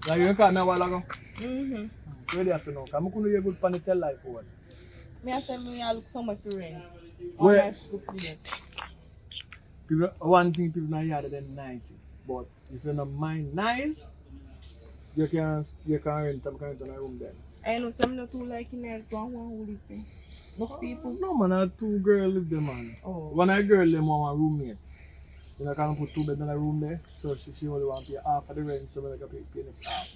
Like you call me a while ago? Mm-hmm. Where do you say no? Because I couldn't hear good pan tell life over. Me I say me I look so much for rain. Where- Nice good place. People, one thing people not hear than nice. But if you don't mind nice, you can rent in a room then. I know some not too like in nice, don't want who live there. Enough people. No man, I have 2 girls live there man. Oh. One of the girl them want a roommate. You know, can't put 2 beds in a room there. So she only want to pay half of the rent, so I can pay next half.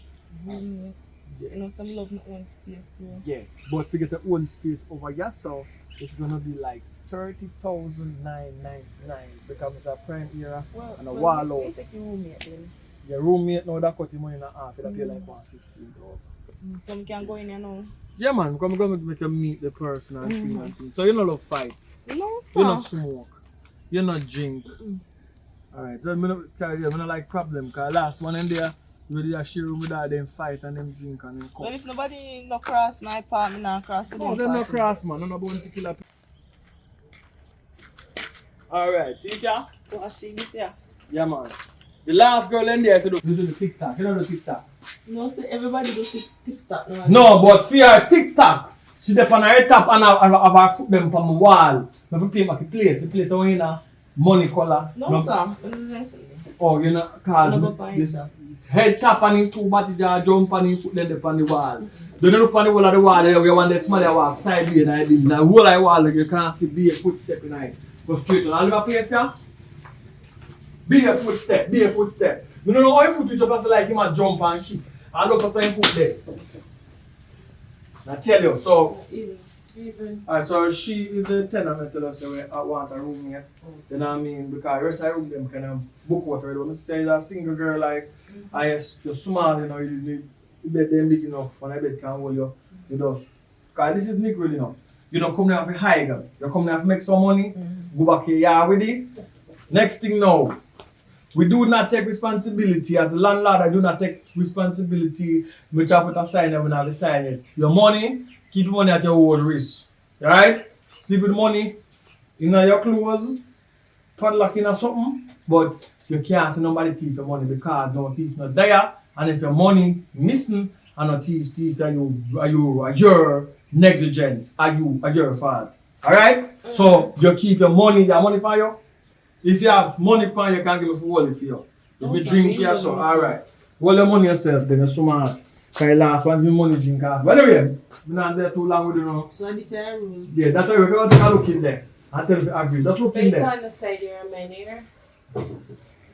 Roommate. Yeah. You know some love my own space too. Yeah. But to get the own space over here, so it's gonna be like 30,999 because it's a prime era and a wall we house. take your roommate then. Your roommate now that cut him money in half, it'll pay like 115,000. Some can go in here now. Yeah man, come to make you meet the person and things and things. So you don't love fight, No sir. you don't smoke, you don't drink. Mm-mm. Alright, so I don't like problem because last one in there, we did a share room with that, them fight and them drink and them Well cup. if nobody no cross my path, me not cross with No, them them no path. cross man, no bounty killer. Alright, see ya? What she this here? Yeah man. The last girl in there said, you do the TikTok, you know the TikTok? No say everybody do TikTok now. No, but for her TikTok, she dey on her top and have her foot them on the wall. I have to pay the place I want in a money color. No sir. Listen. Oh, you know, cause No go this find head tap on him 2 body jar, jump on him, foot them on the wall. Don't look on the wall of the wall, you want the small walk side way and I did. Now whole of the wall you can't see be a footstep in it. Go straight on all the place here. Be a footstep, be a footstep. You don't know how foot you just like him and jump and kick. I look for some foot there. I tell you, so Even. alright, so she is a tenant and tell us that I want a roommate. You know what I mean? Because the rest of the room them kind of book out already. When I say that single girl like you're small, you know, you need bed them big enough when I bed can hold you. You just because this is Negro, you know. You don't come there for high girl. You come there to make some money, go back here yard with it. Next thing now, we do not take responsibility as the landlord. I do not take responsibility. We try to put a sign and we have to sign it. Your money, keep your money at your own risk. Alright? Sleep with money in your clothes, padlock in or something, but you can't see nobody thief your money because no thief not there. And if your money missing and no thief are your negligence, are your fault. Alright? So you keep your money for you. If you have money pan, you can give me for all for you. If you drink here, so alright. Hold your money yourself, then you're smart. Because last one, your money drink out. But anyway, we're not there too long with you now. So this is a room. Yeah, that's why we're going to take a look in there. And tell if you agree. Just look in Right there. on the side there, man, here.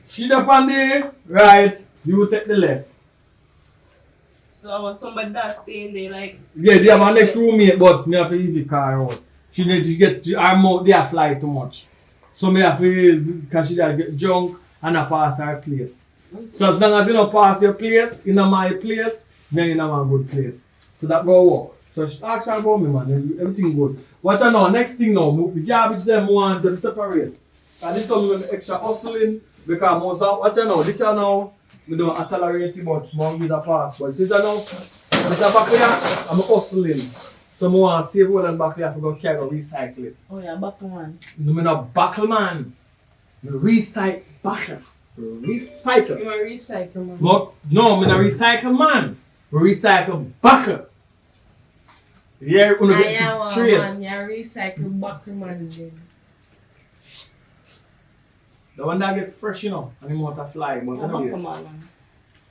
She up on there, right, you take the left. So somebody that stay in there like Yeah, they have a next roommate, but me have to leave the car out. She need to get her mouth, they have fly too much. So me have to, because she get drunk and I pass her place. So as long as you don't pass your place, in my place, then you're in a good place. So that go work. So she ask her about me man, everything good. Watch out now, next thing now, the garbage them want them separate. And this time we're going to extra hustling because most of, watch out now, this is now, we don't tolerate it but more give a pass. But this is now, this is back here, I'm hustling. So I want to save all them back here for go carry or recycle it. oh yeah, back one. No, I'm not buckle man. I recycle buckle. Recycle. You want to recycle, man? But no, I'm not recycle man. Recycle buckle. Yeah, we're going to get it straight. Man, you recycle buckle, man. Then. The one that get fresh, you know, and the motor fly. But Yeah, anyway. back man.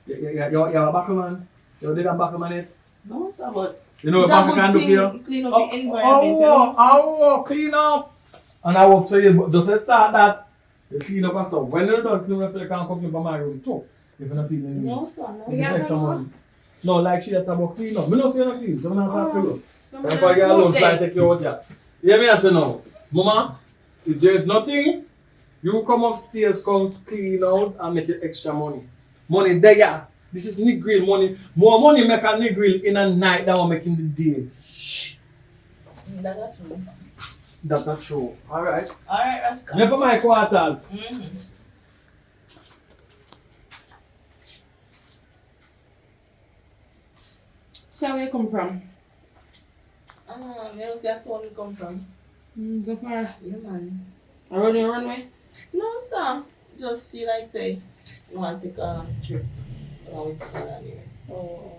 You're a buckle man. You did a buckle man it? No sir, but You know what buckle can do for you? clean up the environment. You know? Clean up. And I hope so you just start that. You clean up and stuff. When you're done clean up, so you can come to my room too. If you're not feeling No needs. sir, no. It's Yeah, extra no. money. No, like she had about clean up. Me not say you're not clean, so I'm not talking to you. Come If on, I get alone, move try to there. take you out here. You hear me? I say no. Mama, if there's nothing, you come upstairs, come clean out and make it extra money. Money there. This is Negril money. More money make a Negril in a night than we make in the day. Shh. That's true. That's not true. Alright. Alright, Rascal. Never my quarters. So where you come from? You don't see a town you come from. So far. Yeah, man. Around the runway? No, sir. Just feel like, say, you want to take a trip. I always sit around here. Oh.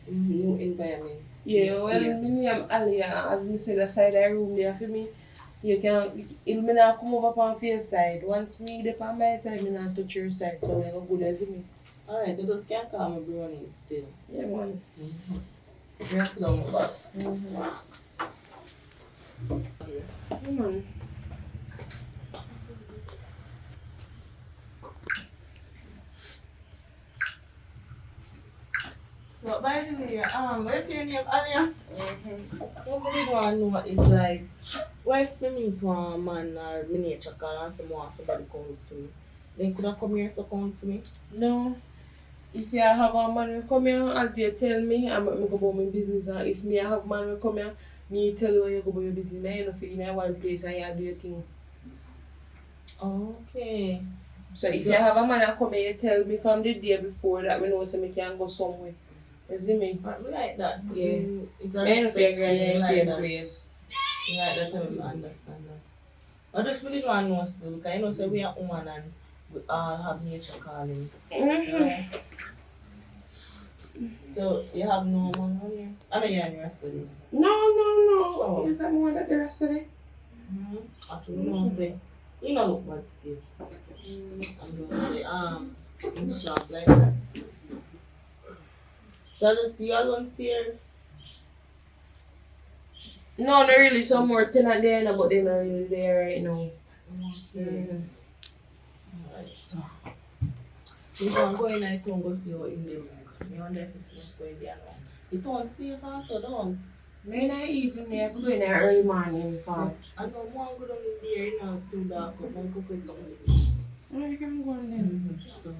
New environment. Yeah, well, Yes. my name Alia, as I said, the side of the room there for me. You can, it'll me not come over on your side. Once me get on my side, me not touch your side. So we go good as me. Alright, you just can't call me brownie still. Yeah, man. You have to know about. Yeah, man. So by the way, what's your name, Alia? Nobody wanna know is like, why if me meet one man or me nature call and somebody come for me, then could I come here to come for me? No. If you have a man will come here and they tell me, I'm going to go about my business. And if me have man will come here, me tell you you go about your business. I don't feel in one place and you do your thing. Okay. So if you have a man that come here, you tell me from the day before that we know so me can go somewhere. You see me? I like that. Yeah. It's a I don't feel respect. in the Like same that. place. You like that, I understand that. I just really want to know still, because you know, say we are woman and we all have nature calling. Right? So, you have no man on here? I mean, you're in your study. No. Oh. You got more than the rest of it? Actually, no, say, you know, look bad still. I'm going to say, in short, like that. So, I just see you alone still. No, not really. Some more tenant there, no, but they're not really there right now. Okay. Alright, so. You can go in and go see what in the room. You wonder if it's just going there now. You don't see if I so don't. May not even me have to go in there early morning for. I know one go down in there, you know, too dark, but then cook it something to eat. Oh, you can go in there. So,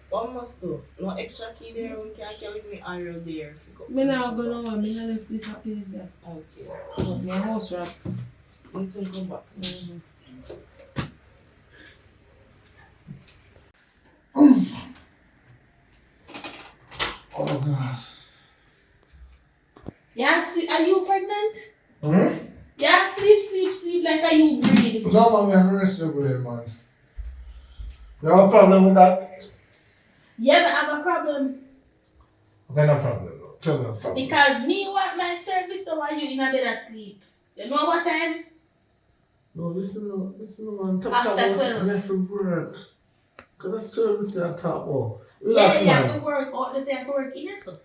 what must do? No extra key there, we can carry with me arrow there. Me now go nowhere, me not left this place there. Okay. But my house wrap. You soon come back. Oh God. Yeah, are you pregnant? Hmm? Yeah, sleep, like are you breathing? No, man, we have a rest of the brain, man. You have a problem with that? Yeah, but I have a problem. Okay, no problem. Tell me the problem. Because me want my service, so why you in a bed asleep? You know what time? No, listen, man. Talk After about 12. left for work. Because that's service that I talk about. Yeah, Relax, you man. have to work, or they say you have to work in it, so.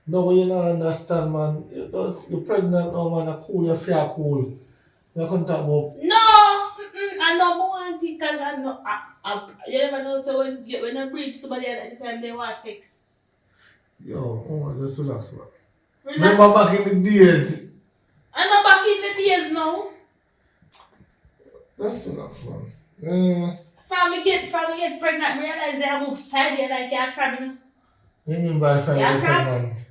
No, but you don't understand, man. You're pregnant now, man. I cool, you feel cool. You can talk about. No! I know more want it because I know, you never know, so when you breathe somebody at the time they want sex. Yo, oh man, just relax, man. Relax. Remember back in the days? I'm not back in the days now. Just relax, man. From me get pregnant, realize they move side here like you're crabbing. You mean by Yeah, getting pregnant?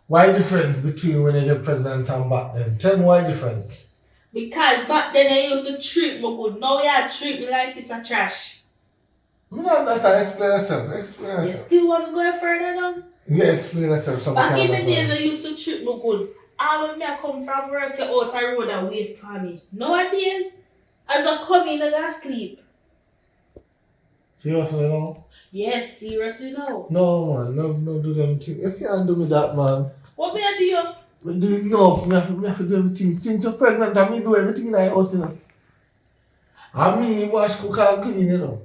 Why difference between when you get pregnant and back then? Tell me why difference. Because back then they used to treat me good. Now you treat me like it's a trash. Me not understand. Explain yourself. Explain You yourself. still want me going further down? Yeah, explain yourself. Back in the days they used to treat me good. All when me I come from work, you out the road and wait for me. Nowadays, as I come in, I gotta sleep. Seriously, no? Yes, seriously no. No, man. No do them things. You can't do me that, man. What me I do you? We do enough. Me have to do everything. Since you're pregnant, I me do everything in the house, you know. And me wash, cook and clean, you know.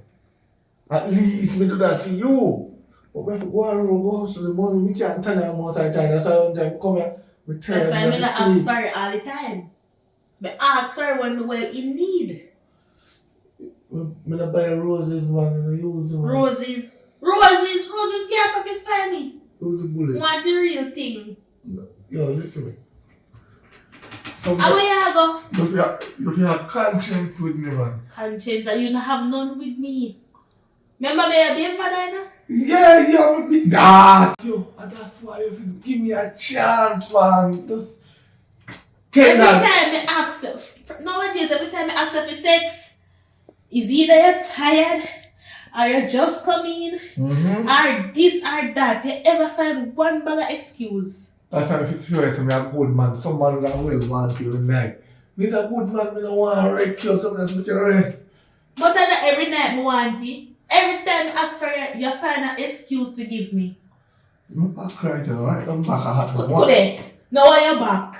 At least me do that for you. But we have to go and go hustle the money. We can't turn our most of the time. That's why one time we come here, we tell That's why them I not ask for it all the time. But ask for it when me well in need. Me not buy roses, man. Me use them. Roses can't satisfy me. Use the bullet. Want the real thing. Yo, listen to me. And where you go? If you have conscience with me, man. Conscience, and you don't have none with me. Remember me a baby mother? Yeah, me be that. Yo, and that's why you give me a chance, man. Just Every Tenant. time me ask, nowadays every time I ask for sex, is either you're tired or you just come in or this or that. You ever find one bag of excuse? That's why if you see me a good man, some man that will want you tonight. Me's a good man, me don't want to wreck you, so that's make you rest. But I not every night me want it. Every time I ask for you find an excuse to give me. I'm back right now, right? I'm back at the Today, now I am back.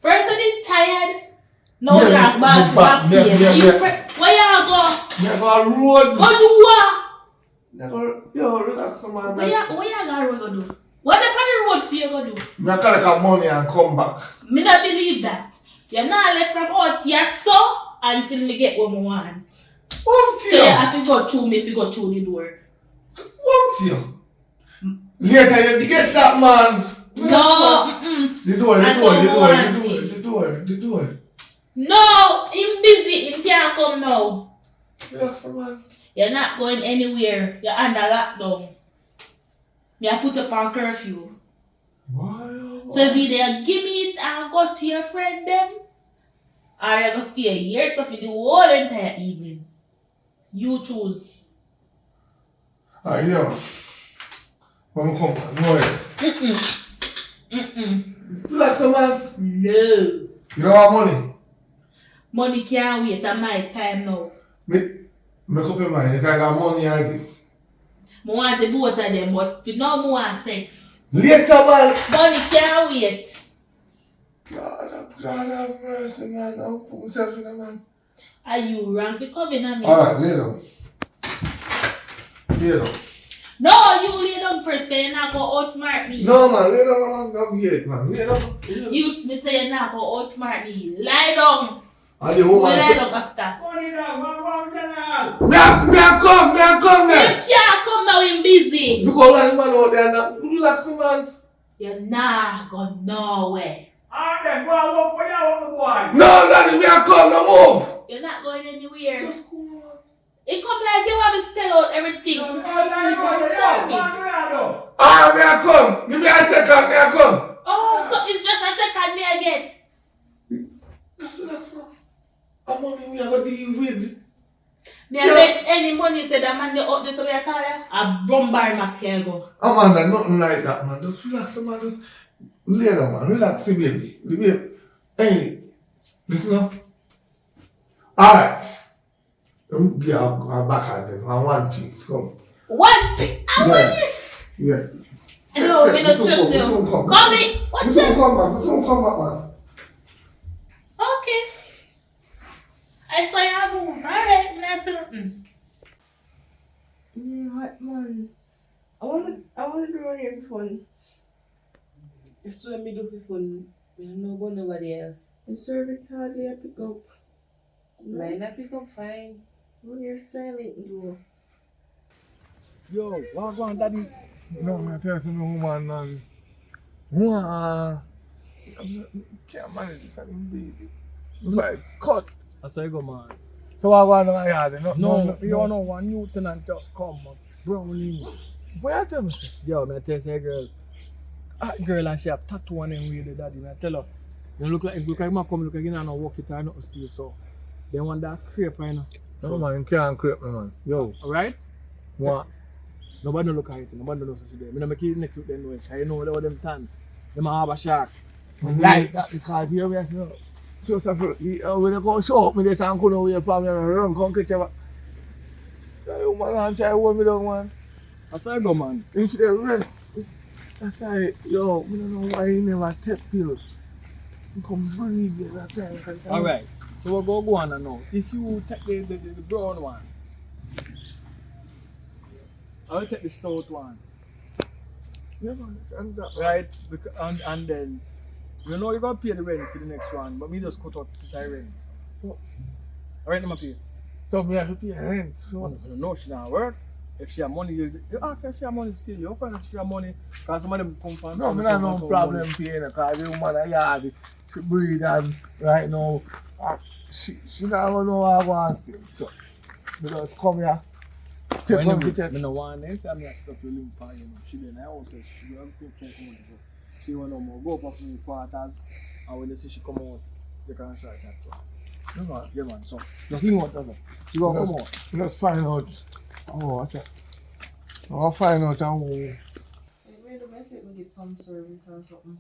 First I did tired, now you are back back. here. Yeah. Where you go? Never road. Go do what? Never, yo, relax, man. Where you go do? What the kind of road for you go do? Me collect money and come back. Me not believe that. You're not left from out here so until me get what I want. One So you thing. have to go through me if you go through the door. One thing. Later, you get that man. No. The door. No, him busy. Him can't come now. Relax, man. You're not going anywhere. You're under lockdown. Me I put up on curfew. Wow. So it's either give me it and go to your friend them, or you go stay here so for the whole entire evening. You choose. Yo. Come on. No. Relax, man. No. You don't have money? Money can't wait at my time now. Make up your mind. If I got money like this. I want the both of them, but for now I want sex. Later, man. Money can't wait. God have mercy, man. I'll put myself in a man. Are you wrong for coming at me? Alright, lay down. Lay down. No, you lay down first, then you're not going to outsmart me. No, man. Lay down, man. I'm here, man. Lay down. You me say you're not going to outsmart me. Lie down. And the We woman lie say, down after. Me a come You there. can't come now, I'm busy. Look how that man out there now. Relax, man. You're not going nowhere. No, daddy, me a come, no move. You're not going anywhere. Just come on. It come like you want to spell out everything. Service. Ah, me a come. Give me a second, me a come. Oh, so it's just a second me again. Just relax, man. I'm money me a go deal with. Me I bet any money said that man they up this way I call you. A bombard my care go. Amanda, nothing like that, man. Just relax, man. Just lay down, man. Relax, the baby. The baby. Hey, listen up. Alright. Get our back at it. I want piece. Come. What? I want this. Yeah. No, me not trust you. Come in. What's This up? one come back, man. Okay. I saw you move. Alright, that's nothing. Hot man. I wanna do on your phone. That's what me do for fun. I don't know about nobody else. The service hardly I pick up. Mine I pick up fine. When you're silent, you. Yo, what's on, daddy? No, man, tell you no woman, man. Wow. Can't manage it, can baby. Right, cut. That's how you go, man. So I want to yard, No, you don't know one new tenant just come, man. Brownie. Where you tell me? Yo, me tell you, girl. That girl and she have tattoo on them with the daddy. I tell her, you look like man come look like you know walk it or nothing still so. They want that crepe right now. No, man, you can't creep me, man. Yo. Alright? What? Nobody no look at it, nobody knows what to do. I don't make it next week them know it. I know what them tan. Them have a shark. Like that because here we are so. Just when they go show up me this and couldn't wait for me and run come catch you. You man and try to hold me down, man. That's how I go, man. If they rest, that's why, yo, I don't know why you never take pills. You come breathe in that time. Alright. So we're going to go on now. If you take the brown one, I will take the stout one. Yeah, man, and that. Right? And then, you know you're going to pay the rent for the next one, but me just cut out the rent. So, Alright, I'm pay. so me have to pay rent. So, I don't know she not work. If she have money, you ask if she have money still. You find if she have money, because some of them come from. no, me not no problem paying her because the woman a yard, she breathe and right now, she not gonna know what I want to. So, me just come here. Take from the I don't want this, I'm not stuck to link for you. She didn't know, so she don't take money. So she want no more. Go up of the quarters, and when they see she come out, they can start chat to her. Yeah, man. Yeah, man. So, just think what does it. She gonna come out. Let's find out. Oh, watch it. I'll find out how. Wait, I say we get some service or something.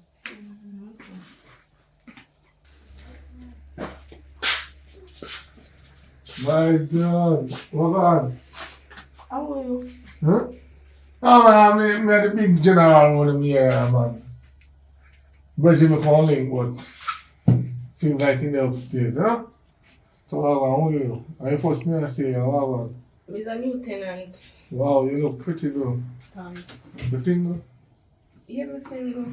My God. What on? How are you? Huh? Oh man, me the big general one of me here, man. Bridget me calling, but seems like in the upstairs, huh? So how are you? I first me I say, how are He's a new tenant. Wow, you look pretty though. Thanks. You single? Yeah, I'm single.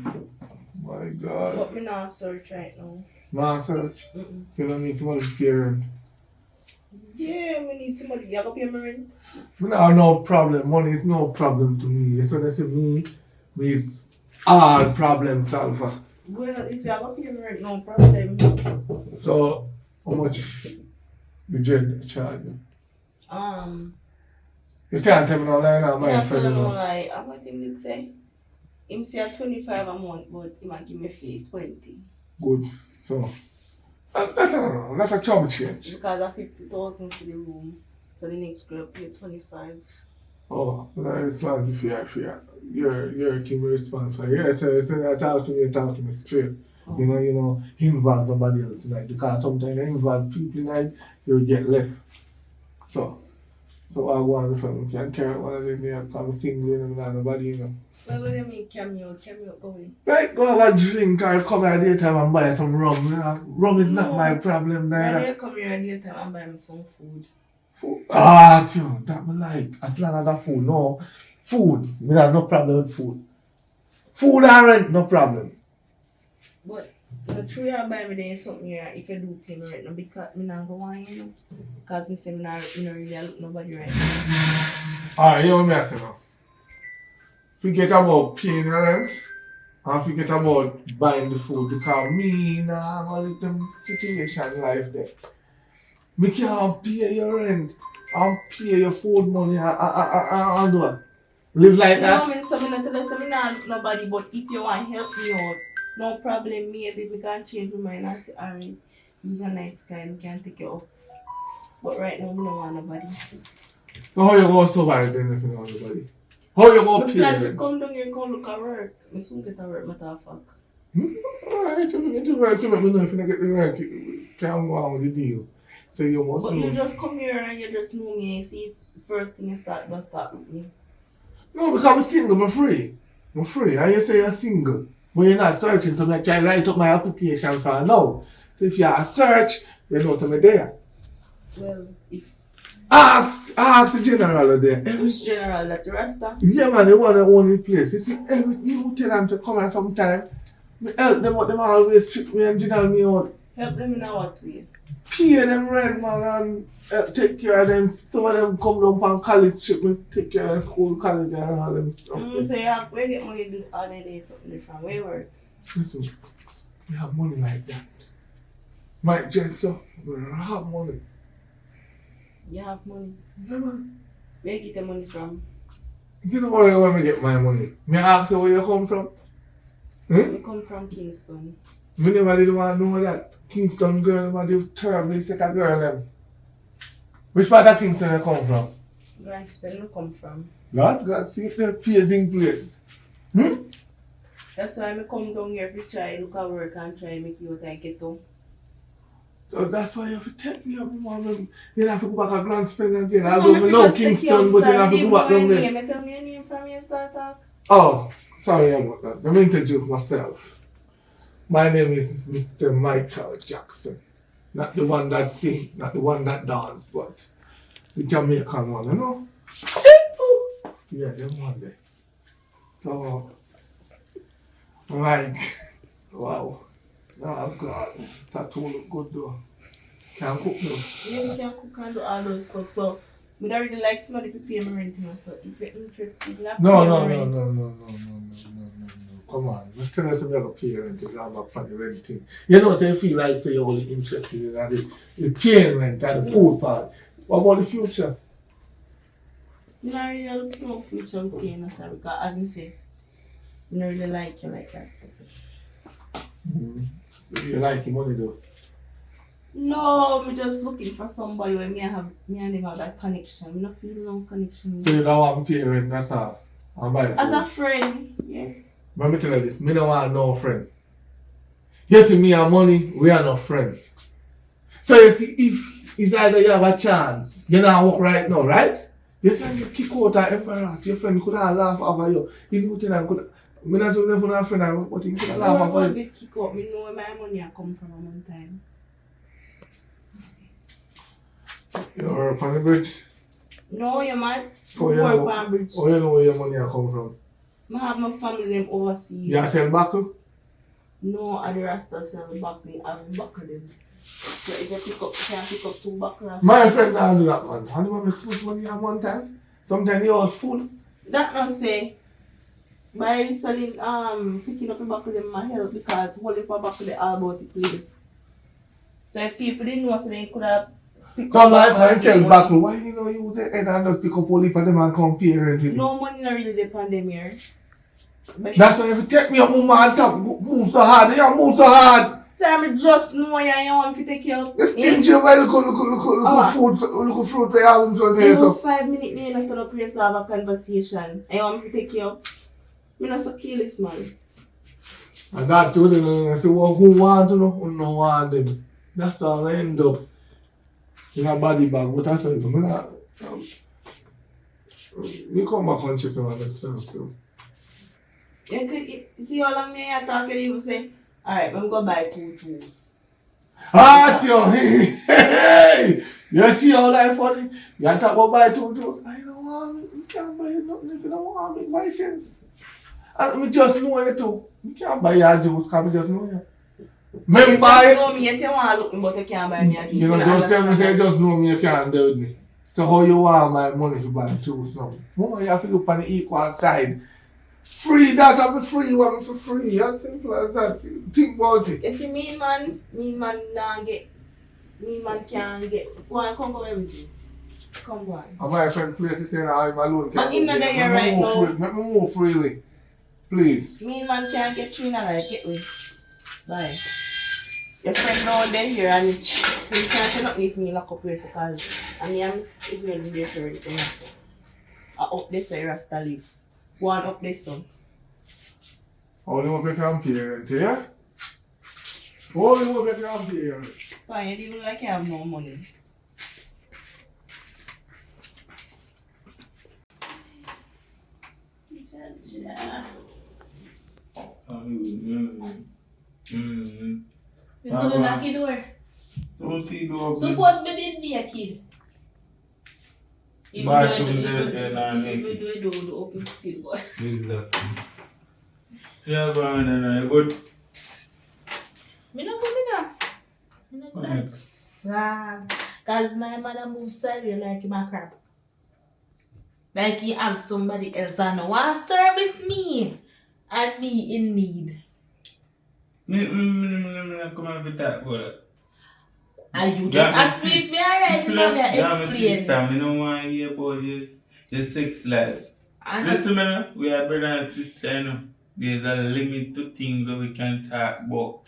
My God. But me not search right now. Man, search. Mm-mm. So you don't need somebody to pay rent. Yeah, we need somebody. You got pay my rent? No problem. Money is no problem to me. So they say me is all problem solver. Well, if you got pay my rent, no problem. So how much the judge charge you? You can't tell me no lie now, my Yeah, friend. tell You him know. like, how much him did say? Him say 25 a month, but he might give me fee 20. Good. So that's a chubby change. Because of 50,000 for the room. So the next girl pay 25. Oh, I'm not responsible for your team responsible. Yeah, so you talk to me straight. Oh. You know, involve nobody else like because sometimes you involve people like you get left. So I want to can carry one of them here because I'm single and nobody, you know. So what do you mean cameo? Cameo go away. Like go have a drink or come here daytime and buy some rum, you know. Rum is not my problem Why neither. do you come here at the time and buy me some food? Ah, too, that me like. As long as I food, no. Food, me have no problem with food. Food and rent, no problem. But the true you buy me there something here if you do pay me right now because me not go on, you know. Because me say me not really look nobody right now. Alright, you know what me I say now. Forget about paying the rent and forget about buying the food because me nah gonna live them situation life there. Me can't pay your rent and pay your food money and do what? Live like No, that? I mean, so me not tell you, so me not look nobody, but if you want to help me out, no problem, maybe we can change my mind and say, alright, you're a nice guy, we can take you up. But right now, we don't want nobody. So how you gonna survive then if you don't have nobody? How you gonna We pay plan to rent? come down here and come look at work. I soon get a work, matter of fact. Alright, you get the rent, you let me know if you don't get the rent, you can't go on with the deal. So you must But know. you just come here and you just know me and see first thing you start with me. No, because I'm single, I'm free. I'm free. And you say you're single. But you're not searching, so I try to write up my application for now. So if you are search, you know something there. Well, if Ask the general there. which general that the Rasta? Yeah man, they want to own the place. You see, every new tenant to come at some time, me help them but them always trick me and jiggle me out. Help them in a what way? Pay them rent man and take care of them. Some of them come down from college trip, me take care of school, college and all them stuff. So you have, where get money to do all the days something different? Where work? Listen, we have money like that. Mike Jensen, we have money. You have money. Yeah man. Where you get the money from? You know where I want to get my money? May I ask you where you come from? You come from Kingston. Me never did want to know that Kingston girl was the terribly set of girl them. Which part of Kingston you come from? Grants, where you come from? God, see if they're pleasing place. That's why I come down here to try look at work and try make you what I get to. So that's why you have to take me up, mom. You have to go back to Grand Spring again. I No, don't if you know just take Kingston, you but you have to outside, go back down leave there. my name. Tell me your name from your start talk. Oh, sorry about that. Let me introduce myself. My name is Mr. Michael Jackson. Not the one that sing, not the one that dance, but the Jamaican one, you know? Yeah, them one there. So, like, wow. Oh God, tattoo look good though. Can't cook though. Yeah, you can cook and do all those stuff. So, we don't really like somebody to pay my rent. You know, so if you're interested, not No. pay my rent. Come on, just tell us about pay rent is all about the rent thing. You know, so you feel like say you're only interested in the paying rent and the food part. What about the future? You don't really look no future with paying us because, as I say, we don't really like you like that. So you like your money though? No, I'm just looking for somebody where me and him have that connection. I don't feel no connection. So you don't want pay rent, that's all. I'll buy it. As a friend, yeah. But let me tell you this, me don't want no friend. You see me and money, we are no friend. So you see, if it's either you have a chance, you know work right now, right? You can get kicked out of embarrassed. Your friend could have laugh over you. You know, Tenant could. Me not know if you have a friend, but he could have laugh over I you. get kicked out. Me know where my money a come from one time. You work on the bridge? No, you mad? Oh, you Work know, on bridge. oh, you know where your money a come from? I have my family them overseas. You sell buckle? No, I the Rasta sell buckle. I have buckle them. So if you can pick up 2 buckles. My friends are do that, man. And you make so much money at one time. Sometimes they was full. That not say. By selling picking up a buckle them my help because holding for buckle they all about the place. So if people didn't know, so they could have picked Some up like I sell buckle. Why you know use it and just pick up all of them and compare it with it? No money not really depend them here. But That's why if you take me up move on top, move so hard, you move so hard. so I just know you want to take care of. You stingy by look fruit for your album so there. In So 5 minutes, you not turn up here to have a conversation. I want to take care of. I'm not so careless, man. and that too, then I say, well, who want to know? Who no want them? That's all I end up in a body bag. But I said, me come back and check on that stuff too. You see how long me I talk and you say, alright, I'm going to buy 2 shoes. Ah, Tio, hey, you see how life funny? You talk about buy 2 juice. I don't want it. You can't buy nothing if you don't want it. Why sense? And me just know you too. You can't buy your juice because me just know you. Me You buy just know me, you want to look me, but you can't buy me a juice. you know, Me just tell me, understand say, that. just know me, you can't do with me. So how you want my money to buy juice now? More you have to look on the equal side. Free that, I'll be free, one for free. As simple as that. Think about it. You see, me man can't get. Go on, come go everything. Come on. And my friend place is saying I'm alone. And him not there right now. Let me move freely. Please. Me man can't get through in a life, get away. Bye. Your friend down there here and he can't say nothing if me lock up here because I mean I'm even there for it. I up there so Rasta live. Go on up there son. How do you want to compare it, yeah? How do you want to compare it? Fine, you didn't like you have no money. You gonna knock the door. Don't see the Suppose me didn't be a kid. Even Bathroom though there, and I make even though I don't open still, but big luck. Yeah, go on and I good. me not good enough. Me not good at sad. Cause my mother moves sorry like him a crap. Like he have somebody else and want to service me and me in need. Me come on with that word. And you just ask me if me alright, you know me explain. Sister, me don't want to hear about your sex life. And Listen, man, we are brother and sister, you know. There's a limit to things that we can talk about.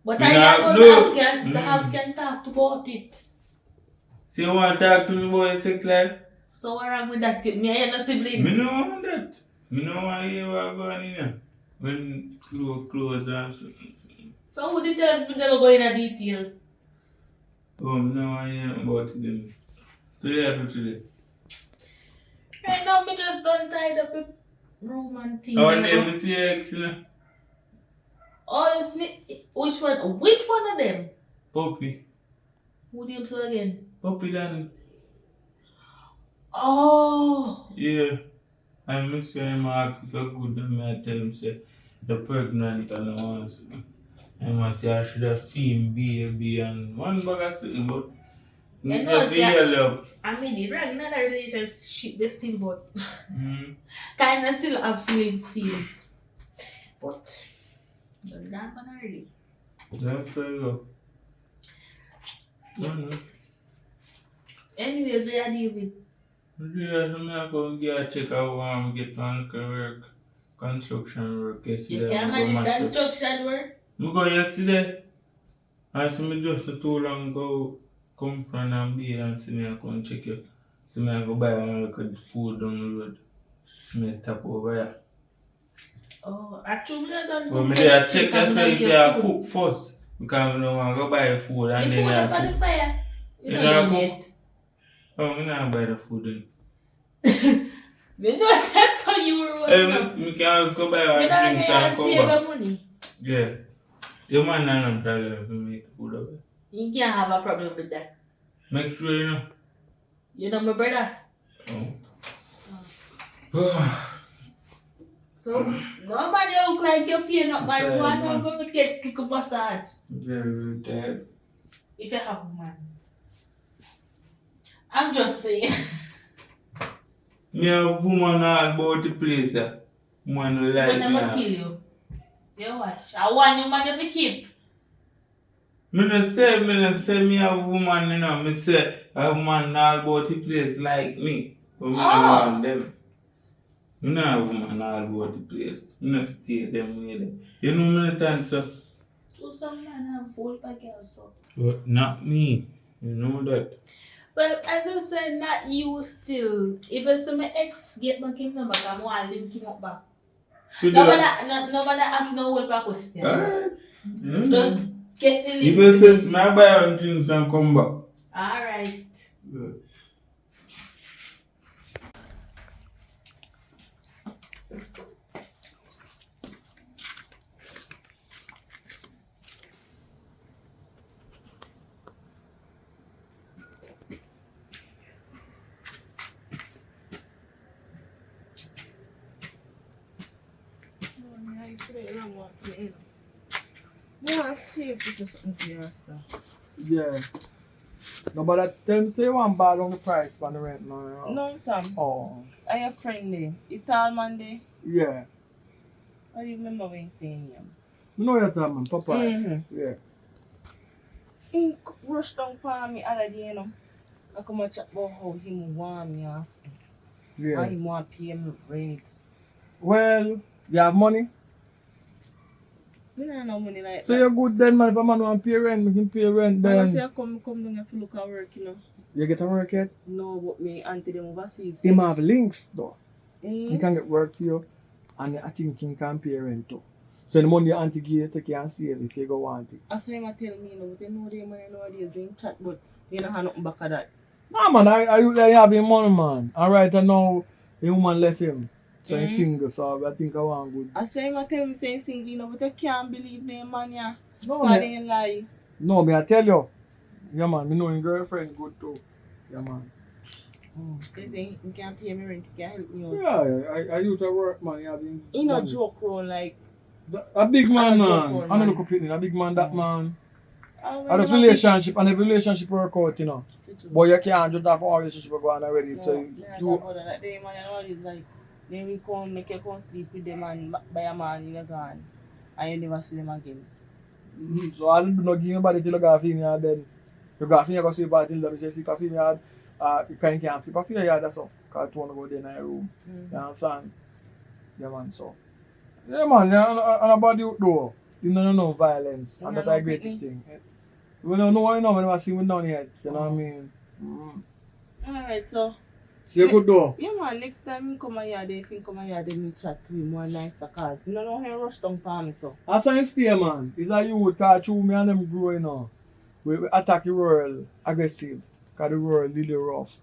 but You I know, don't no. can talk about it. So you want to talk to me about your sex life? So what wrong with that? Me and a sibling. Me don't want that. Me don't want to hear what's going on in here. When clothes and something. So who did tell us me never go into details? Oh, me don't want to hear about it then. So you have to today. Right now me just done tied up with room and thing. Our name is your ex, you know. Oh, you see, which one? Which one of them? Puppy. Who name so again? Puppy Danny. Oh. Yeah. I miss him ask if you're good and I tell him say you're pregnant and I want to I must say I should have seen baby and one bag of something but You you know, just feel love. I mean, it right in a relationship, they still but Mm. kind of still have feelings feel. But don't that one already. That's where you go. No. Anyways, I deal with. Yeah, I'm not going to get a check out when we get on work, construction work yesterday. You can manage construction work. I go yesterday. I see me just not too long ago come from and be and see me I come check you. See me I go buy one look at food down the road. Me stop over here. Oh, actually, I don't But me there check and say if you cook first. Because I don't want to go buy food and the then food I up on the cook. fire. You You know know cook? yet. Oh, I don't buy the food then. Me know that's how you were Hey, working. me can always go buy one You don't drinks get and to come save back. your money. Yeah. Your man not no problem if you make food of it. You can't have a problem with that. Make sure you know. You know my brother. Oh. So nobody look like you're paying up by Tired, one. man. I'm gonna get a massage. Very tired. If you have a man. I'm just saying. Me have woman all about the place. Man will like I'm me. gonna kill you. You watch. I want you man if you keep. Me no say me have woman, you know. Me say have man all about the place like me. But me no want them. Me no have woman all about the place. Me no stay them way there. You know me no time so. Do some man have full by girls so. But not me. You know that. Well, as I said, not you still. If I say my ex get back him number, I'm gonna link him up back. Nobody ask no whole back question. Alright. Just get the link. If it says my buy on things and come back. Alright. Good. I want to see if this is something for your stuff. Yeah. No, but that them say one bag on the price for the rent now. No, Sam. Oh. Are you friend there? You tall man there? Yeah. I remember when you saying him. You know your time, man. Papa. Mm-hmm. Yeah. He rushed down for me other day, you know. I come and chat about how him want me ask him. Yeah. Why he want to pay me rent. Well, you have money? Me don't know money like So that. you're good then, man. If a man want to pay rent, we can pay rent When I say then. I come down here to look at work, you know. You get a work yet? No, but me auntie them overseas. Him have links though. Mm. He can get work for you. And I think he can pay rent too. So the money your auntie give you, take it and save if you go want it. I saw him tell me, you know, but they know they money nowadays doing chat, but they don't have nothing back of that. Nah, man, I have him money, man. And right now, the woman left him. So he's Mm. single, so I think I want good. I saw him tell me saying single, you know, but I can't believe them man, yeah. No, Cause they me, ain't lie. no, me I tell you. Yeah, man, me know his girlfriend good too. Yeah, man. Says he can't pay me rent, he can't help me out. Yeah, I used to work, man. Yeah, He no joke around like. A big man, I don't man. joke, I man. don't look up a big man, that man. And And the relationship work out, you know. But you can't just have a relationship go on already. No, So yeah, you, about that day, man, and all is like, then we come, make you come sleep with them and buy a man, you're gone. And you never see them again. so I don't give anybody till you got a female then. You got a female go sleep at till them say sleep a female. You can't sleep a female, that's all. Because you want to go there in your room. You understand? Yeah, man, so. Yeah, man, yeah, and about you though, you don't know violence. And Yeah, that's no the greatest thing. We don't know what you know, we never seen we done yet. You know what I mean? Alright, so. So you good though? Yeah, man, next time you come here, if you come here, then we chat to him more nicer cause you don't know how rush down for me, so. That's why you stay, man. It's like you would catch through me and them grow, you know. We attack the world aggressive. Because the world really rough.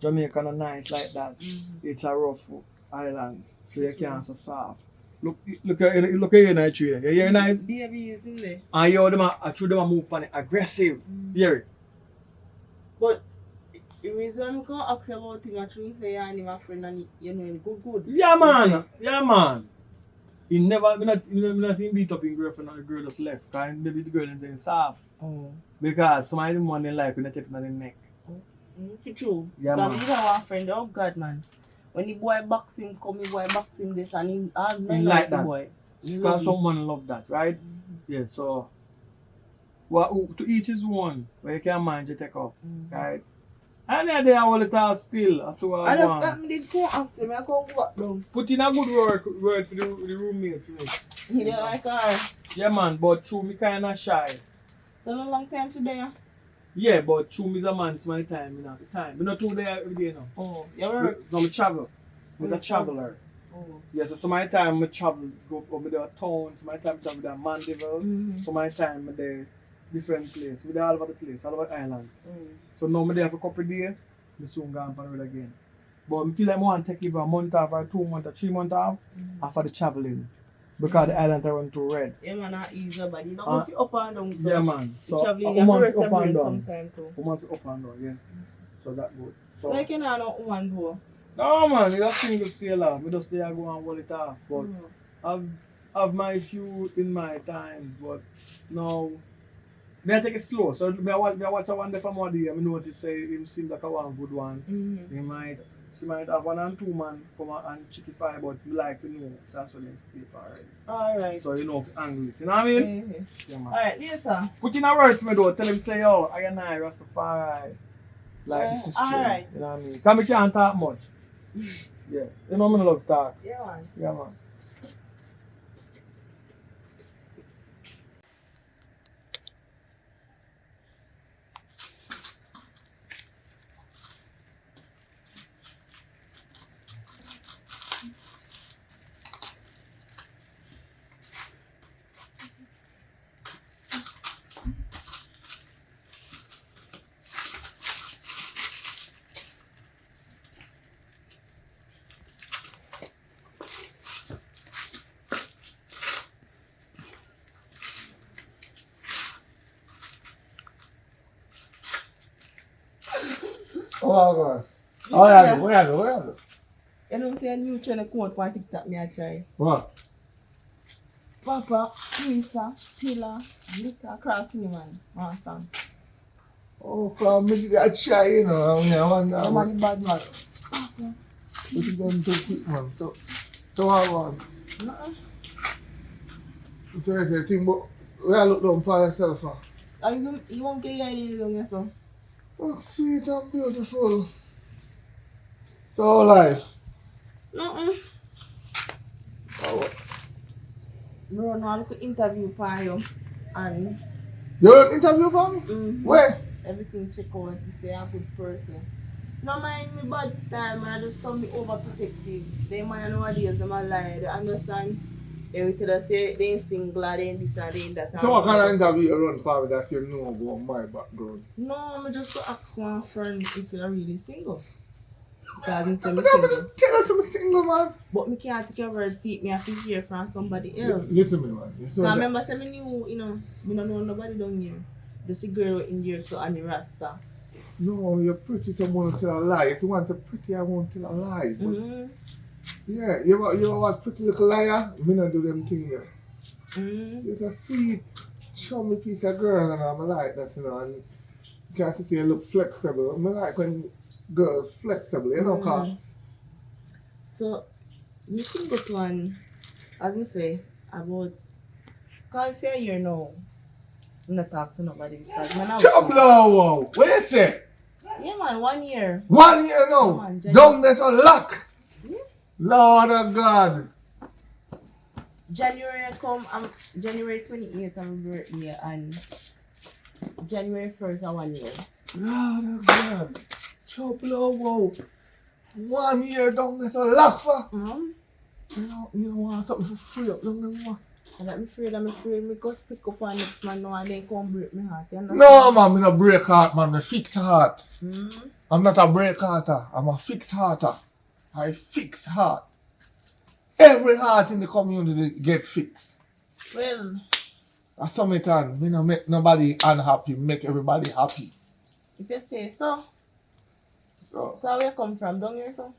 Jamaica not nice like that. It's a rough island. So you can't so soft. Look at you in tree. You hear nice? Baby is in there. And you them them move on it aggressive. Hear it? But the reason I'm going to ask you about him, actually, say you and him a friend and you know him good. Yeah, man. Yeah, man. He never, me not him beat up his girlfriend and the girl just left. Because maybe the girl is doing soft. Oh. Because some of them want they like when they take it on the neck. For true. Yeah, Because man. we don't want friend, oh God, man. When the boy box him, come, the boy box him this and he all men like the that. boy. He love Because it. someone love that, right? Yeah, so well, to each his one, where you can manage to take off, right? And then they are all the time still, that's what I I just want. that me did go ask him, I go walk down. Put in a good word for the roommate for me. He didn't like her. Yeah, man, but true, me kind of shy. So no long time today. Yeah, but true, me a man, it's my time, you know, the time. Me not too there every day, you know. Oh, you work? No, me travel. I'm a traveler. Oh. Yes, so my time I travel, go over the town, so my time I travel to Mandeville, so my time I there different place, we there all over the place, all over the island. So now I there for a couple of days, I soon go on the road again. But I feel like I want to take either a month off or 2 months or 3 months off and for the traveling. Because the island are run too red. Yeah, man, not easy, but you don't want to up and down. So Yeah, man. So traveling, a you have to month rest up your and brain down. sometime too. A month up and down, yeah. So that good. So, Like you know, no woman do. no, man, it's a single sailor. I just there go and hold it off. But I've my few in my time, but no. I take it slow. So I watch a one day from one day. I notice say him seem like a one good one. She might have 1 and 2 man come out and chickify, but you like to know. So that's what they stay for already. Alright. So you know to angle it. You know what I mean? Yeah, man. Alright, later. Put in a word for me though. Tell him say, yo, I and I Rastafari. Like this is true. Alright. You know what I mean? Because I can't talk much. Yeah. You know me love talk. Yeah, man. Yeah, man. Oh, God. Oh, yeah, where are you? You know what I'm saying? You trying to come out on TikTok, me I try. What? Papa, Lisa, Pillar, Liquor, Crossing, man. One song. Oh, from me, I try, you know. I mean, I want I'm on the bad man. What you going to quick, man? So I want. Nuh-uh. So I say, think, but where I look down for yourself, huh? And you won't get any long, so. Oh, sweet and beautiful. So life. Nuh-uh. Oh, Bro, no, I look to interview for you. And you want interview for me? Where? everything check out. You say I'm a good person. No mind me bad style, man. I just saw me overprotective. They man nowadays, them a lie. They understand. Everything they say, they ain't single, they ain't this and they ain't that. So what kind of interview you run for me that you know about my background? No, I just go ask my friend if you're really single. Because I'm But single. tell us I'm single, man. But me can't take your word feet. Me have to hear from somebody else. Listen to me, man. Because I remember saying me knew, you know, me don't know nobody down here. Just a girl in here, so I'm a Rasta. No, you're pretty, so I won't tell a lie. If you want to pretty, I won't tell a lie. But yeah, you ever watch Pretty Little Liar? Me not do them things there. It's a sweet, chummy piece of girl, and I'm like that, you know. And you can't see you look flexible. I like when girls flexible, you know, cause So, me single one, as me say, about, because I say you know, I'm not talk to nobody because man, I Chublo, what you say? yeah, man, 1 year. 1 year now. Come on, Don't mess on luck. Yeah. Lord of God. January come, January 28th, I'm birthday, and January 1st, I'm 1 year. Lord of God. Chublo, 1 year don't mess on luck for. You don't want something for free up, don't you know? And I'm afraid, me go pick up on next man now and then come break my heart. You understand? No, man, me not break heart, man. I fix heart. Mm-hmm. I'm not a break hearter. I'm a fix hearter. I fix heart. Every heart in the community get fixed. Well, That's something me not make nobody unhappy, make everybody happy. if you say so. So So where you come from? Down here, so?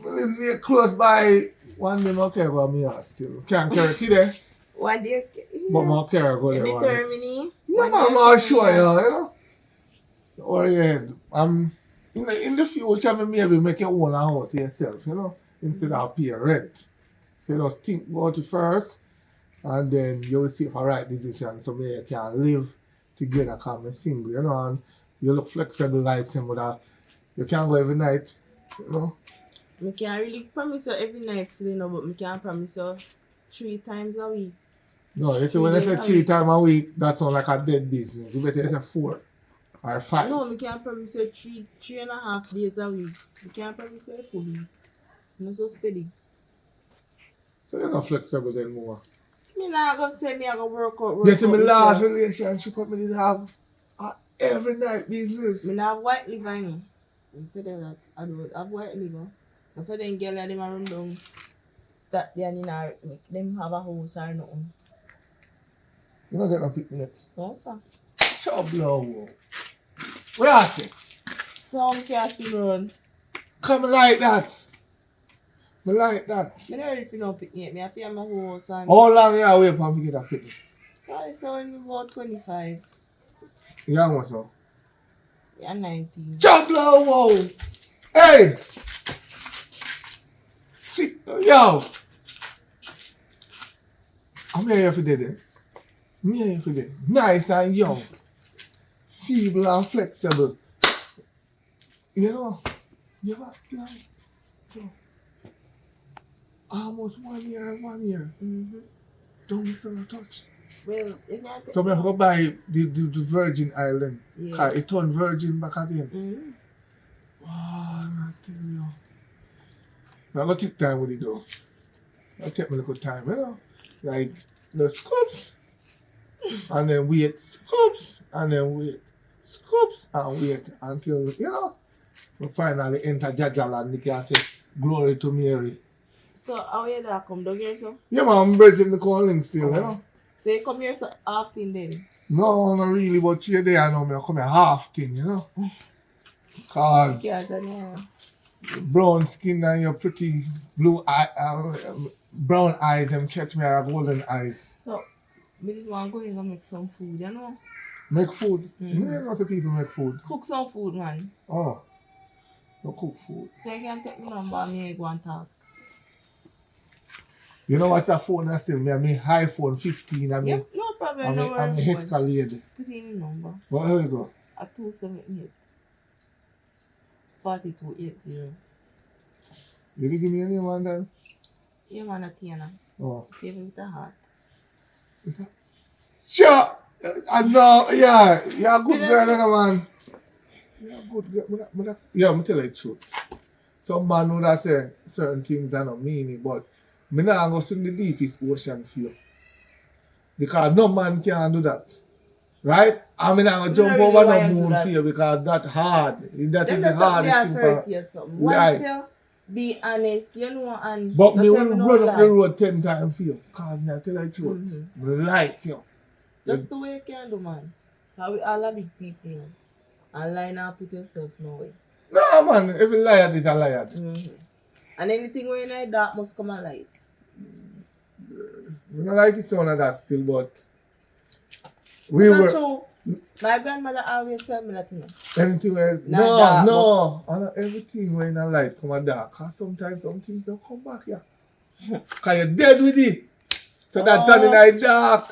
we live near close by. One day I care about me still. Can't carry today, One day, but I care go you there. one day. determine. Yeah, man, I'm sure, you know. Or yeah, in the future, maybe make your own house yourself, you know, instead of pay rent. So you just think about it first, and then you will see if a right decision, so maybe you can live together, come a single, you know, and you look flexible like somebody. You can go every night, you know. I can't really promise you every night, still, you know, but I can promise you 3 times a week. No, you see, when I say 3 times a week, that sounds like a dead business. You better say 4 or 5. No, I can't promise you 3.5 days a week. I can't promise you a full week. I'm not so steady. So you're not flexible anymore. Me not gonna say me I go work out. You see, my last myself. relationship, I didn't have a every night business. Me not have white liver, you know. And tell them that I don't have work live. And for them girl them a run down that they are in our them have a house or nothing. You don't get no picnic yet. No sir. Chop blow. Where are you? Some cat still run. Come like that. Me like that. Me not ready for no picnic. Me have to have my house and How long you away from to get a picnic? I saw him about 25. You how much now? Yeah, 19. Chop blow, whoa. Hey. See, yo. I'm here for today. I'm here for today. Nice and young. Feeble and flexible. You know, so, almost 1 year. Mm-hmm. Don't miss on a touch. Well, you can't take So we have to buy the Virgin Island. Yeah. Cause it turned virgin back again. Mm-hmm. Oh, I'm telling you. I'm gonna take time with it though. I'll take my little time, you know. Like the scoops. And then wait, scoops, and then wait, scoops, and wait until, you know, we finally enter Jajal and they can say, glory to Mary. So, how you that come down here, so? Yeah, man, I'm bridging the calling still, you know. So, you come here so often then? No, not really, but you're there, I know me, I come here half thing, you know. Cause Yeah, yeah. brown skin and your pretty blue eye, brown eyes, them catch me are golden eyes. So, me just want to go in and make some food, you know? Make food. Mhm. Yeah, lots of people make food. Cook some food, man. Oh, no cook food. So, you can take my number and me go and talk. You know what that phone is still? Me have me iPhone 15 and me, Yep, no problem. and No me, and me worry. Escalade. Put in the number. But here you go. At 278 4280. You give me a name on that? Yeah, man, a Tiana. Oh. Save it with a heart. Sure! I know, yeah. You're a good girl, you know, man. You're a good girl. Yeah, I'm tell you the truth. Some man would have say certain things that don't mean it, but I'm not going to swim the deepest ocean for you. Because no man can do that. Right? I'm not going to jump really over why no you do moon that. for you because that's hard. That Them is the just something hardest they thing are for... you something. Right. Once you be honest, you know, and But me don't will tell no run up lie. the road 10 times for you. Because I tell you the truth. I like you. Just do what you can do, man. How we all are big people, man. And line up with yourself nowhere. No, man. Every liar is a liar. And anything when you know dark must come a light. I don't like it sound of that still, but... We That's were... true. My grandmother always tell me that, you know. Anything where... Not No. I know everything when a light come a dark. Because sometimes some things don't come back here. Because you're dead with it. So that turn in the dark.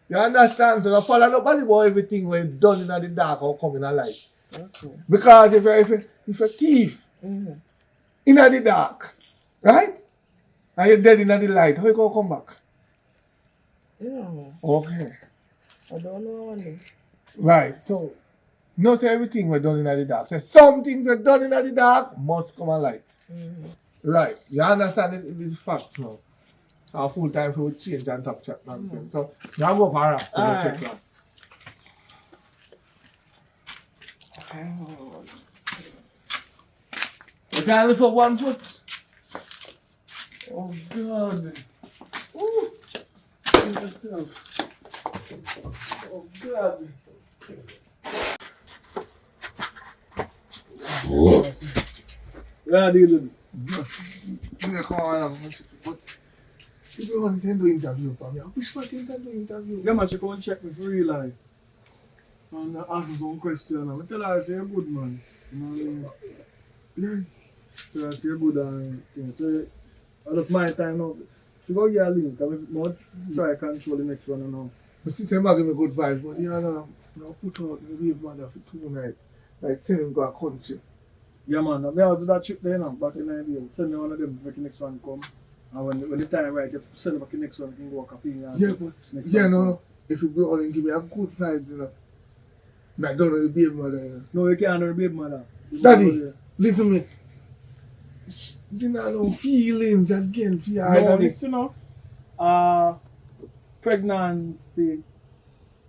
You understand? So don't follow nobody about everything when it's done in the dark or come in a light. Okay. Because if you're a thief in the dark, right? And you're dead in the light, how you gonna come back? Yeah. Okay. I don't know one. Right. So not say everything we're done in the dark. Say some things are done in the dark must come a light. Right. You understand it is facts now. Our full time for change and top chat nonsense. So now go for us to check that. You can lift up 1 foot. Oh God. Ooh. Kill yourself. Oh God. Yeah, deal. You come on, but you don't want to do interview for me. I wish I didn't do interview. Yeah, man, she come and check me for real life. And ask me some question. I tell her I say you're good, man. You know what I mean? Yeah. Tell her I say you're good and things. So, I love my time now. She go get a link. I will try to control the next one now. But since I'm giving me good vibes, but yeah, no, put out the wave mother for 2 nights. Like send him go a country. Yeah, man. I do that trip there now, back in the day. Send me one of them to make the next one come. And when the time right, you send back the next one, you can go a cafe. Yeah, but no. If you go on and give me a good vibes, you know. I don't know the baby mother, you know. No, you can't know the baby mother. Daddy, listen to me. You know, no feelings again for your No, daddy. listen now. Pregnancy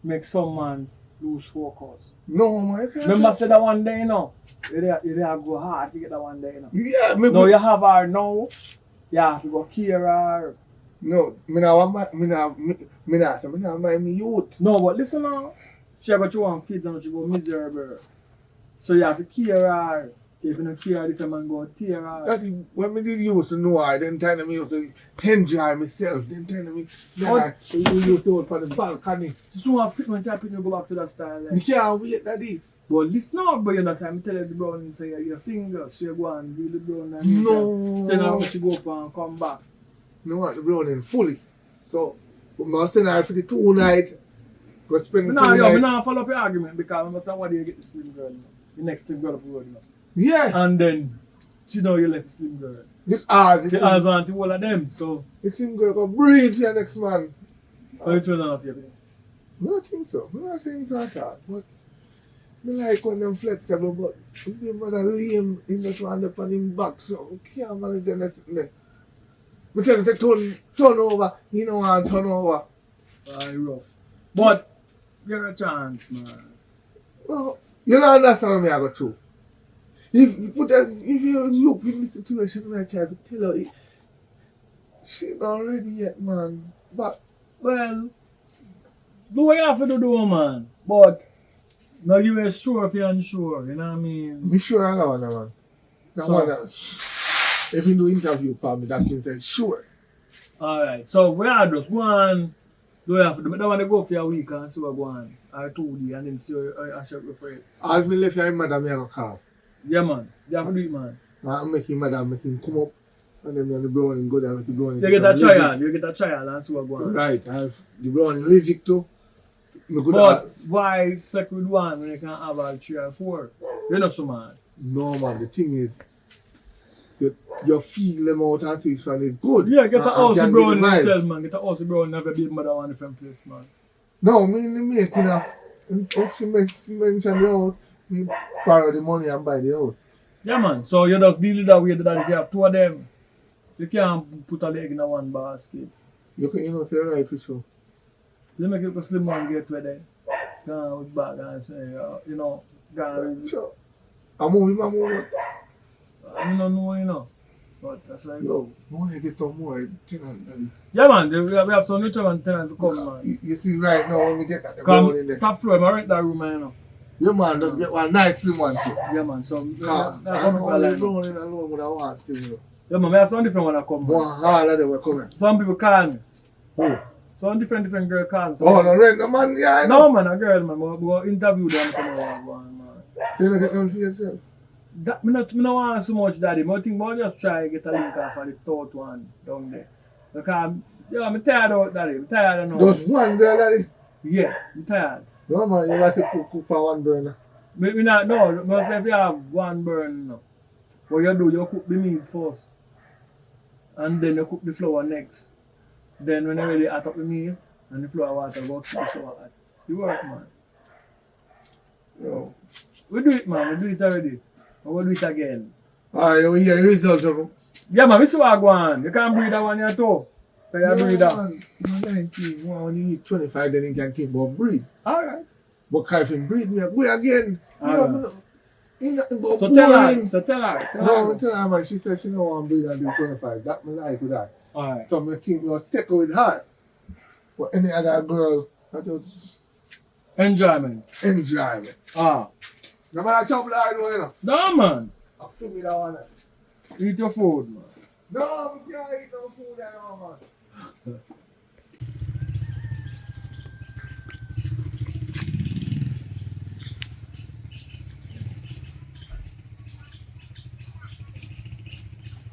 makes some man lose focus. No, man, you can't. Remember say that one day, you know? You there go hard to get that one day, you know? Yeah, me. No, you have her now. You have to go care her. No, me not mind me youth. No, but listen now. She got you on kids and she go miserable. So you have to care her. If you don't care, if a man go tear her. That is, when me did used to know her, then time me used to enjoy myself. Then time me, you used to hold on the balcony. So I fit when you go back to that style. You can't wait, daddy. But listen now, but you're not time to tell her the brownie say you're single. So you go and do the brownie and No. send her to go up and come back. No, want the browning fully. So, but I send her for the 2 nights. Go spend the 2 nights. I now follow up your argument because I'm saying, why do you get the slim girl? The next slim girl up the road, you know? Yeah. And then, she know you left the slim girl. This She has want to all of them, so. The slim girl go breathe for your next man. How you turn off your I don't think so. I don't think so at all. But I like when them flexible, but if you mother lame, he just want up on him back, so I can't manage anything there. But tell him to turn over, he don't want to turn over. Rough. But, give a chance, man. Well, you don't understand me I go through. If you look in the situation where I try to tell her, she not ready yet, man. But, well, do what you have to do, man. But, now you are sure if you're unsure, you know what I mean? be sure I know, man. That So- one, if you do interview for me, that means say sure. Alright, so we are just go on. Do you have to do? I don't want to go for a week and see what go on. Or 2 days and then see how I should prepare. As me left your mother, me I go call. Yeah, man. You have to do it, man. I make him mother, make him come up, and then me and the brownie go there, make the brownie. You get a trial. You get a trial and see what go on. Right, I have the brownie allergic to. Me good But why second one when you can have all 3 or 4? You're not so mad. no, man, the thing is, you feel them out and see and it's good. Yeah, get a house can brown get the vibes. yourself, man. Get a house brown and have a baby mother one different place, man. No, me and the mate enough. If she mention the house, me borrow the money and buy the house. Yeah, man. So you just deal with that way that you have 2 of them. You can't put a leg in a one basket. You know, say right for sure. So you make it a slim one get where they go with bag and say, you know, go. Sure. I'm moving. I don't know, you know. But that's like. Yo, I want to get some more tenant. Daddy. Yeah, man. We have some neutral tenant to come, man. You see right now when we get that, they're going in there. Come top floor, I rent that room, man, you know. Your man just get one nice slim one too. Yeah, man. So, I'm that's some people only like. rolling alone with a one slim. Yeah, man. We have some different one that come, man. One all of them were coming. Some people call me. Who? Some different girl call me. So Oh, no rent, no man, yeah, I know. no, man, a girl, man. We go interview them come around, man. So you get them for yourself. That, me not want so much, daddy. I think I just try to get a link off of the stout one down there. Because, yeah, I'm tired of daddy. I'm tired of now. Just one girl, daddy. Yeah, I'm tired. No man, you must cook for one burner. Me not, no, but say if you have one burn, no. What you do, you cook the meat first. And then you cook the flour next. Then when you really hot up the meat, and the flour water, go cook the flour hot. You work, man. Yo. We do it, man. We do it already. And we'll do it again. Alright, you hear the results of them. Yeah, man, we see what go on. You can't breathe that one here too. So you breathe that. Man, you're 19, when you hit 25, then you can think about breathe. Alright. But if you breathe, me go again. Alright. So So tell her. Tell No, her. tell her, man, she said she don't want to breathe until 25. That me like with that. Alright. So I think you're second with her. But any other girl, I just Enjoyment. enjoy me. Ah. No matter trouble I do, you know. No, man. I feel me that one. Eat your food, man. No, we can't eat no food at all, man.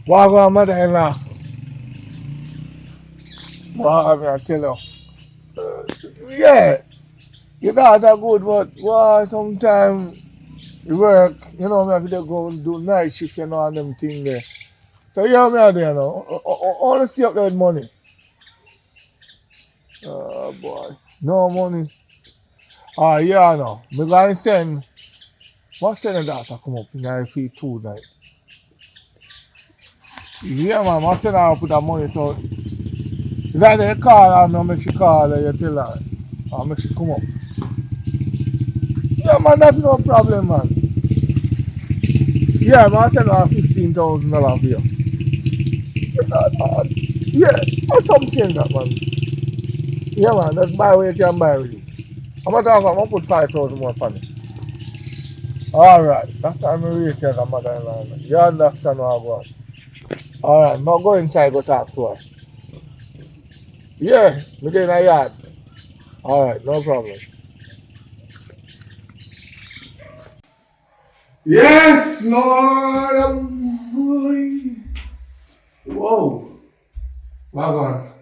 Wow, wow, mother-in-law. Wow, I tell you. Yeah, your daughter good, but wow, sometimes you work, you know, me have to go and do night shift, you know, and them things there. So yeah, me out there, you know. Only stay up there with money. Oh boy, no money. Ah, yeah, no. Me going to send, what's the daughter come up in the fee 2 night? Yeah, man, I said I'll put that money, so if I call her, I'll make she call her, you tell her, I'll make she come up. Yeah, man, that's no problem, man. Yeah, man, I send her $15,000 for you. Yeah, or some change that, man. Yeah, man, that's buy what you can buy with it. I'm gonna put 5,000 more on it. Alright, that's how I'm rate you as a mother-in-law. You understand what I want. Alright, now go inside, go talk to her. Yeah, we get in a yard. Alright, no problem. Yes, Lord. Whoa. Wagwan.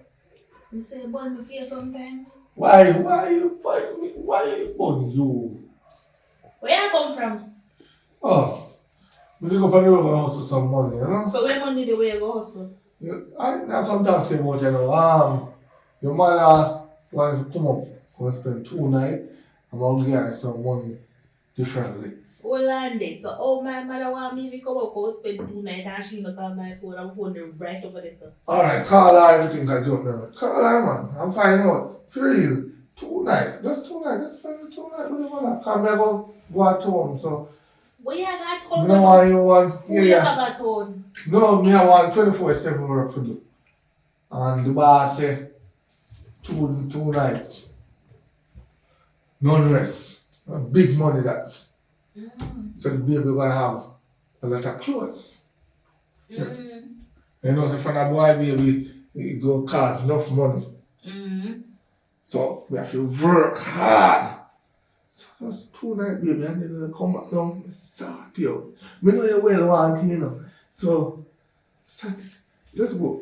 You say burn my face sometime. Why you born you? Where you come from? Oh, we go from the river house to some money, you know? So where money the way you go hustle? I come talk to you about, you know, your mother wants to come up, come spend 2 nights, I'm going to give her some money differently. Hold on there. So oh my mother want me to come up go spend 2 nights and she not call my phone. I'm phone right over there. So. Alright, call her everything I joke now. Call her, man. I'm finding out. For real. 2 nights. Just 2 nights. Just spend the 2 nights with your mother. Come here, go at home. So, Where you got home? no one you want. Who you have at home? No, me I want 24/7 work to do. And the boss say 2 nights. None rest. Big money that. So the baby gonna have a lot of clothes. You know, so for a boy baby, it go cost enough money. So we have to work hard. So that's 2 nights, baby, and then they come back down, start you. We know you well want, you know. So start, let's go.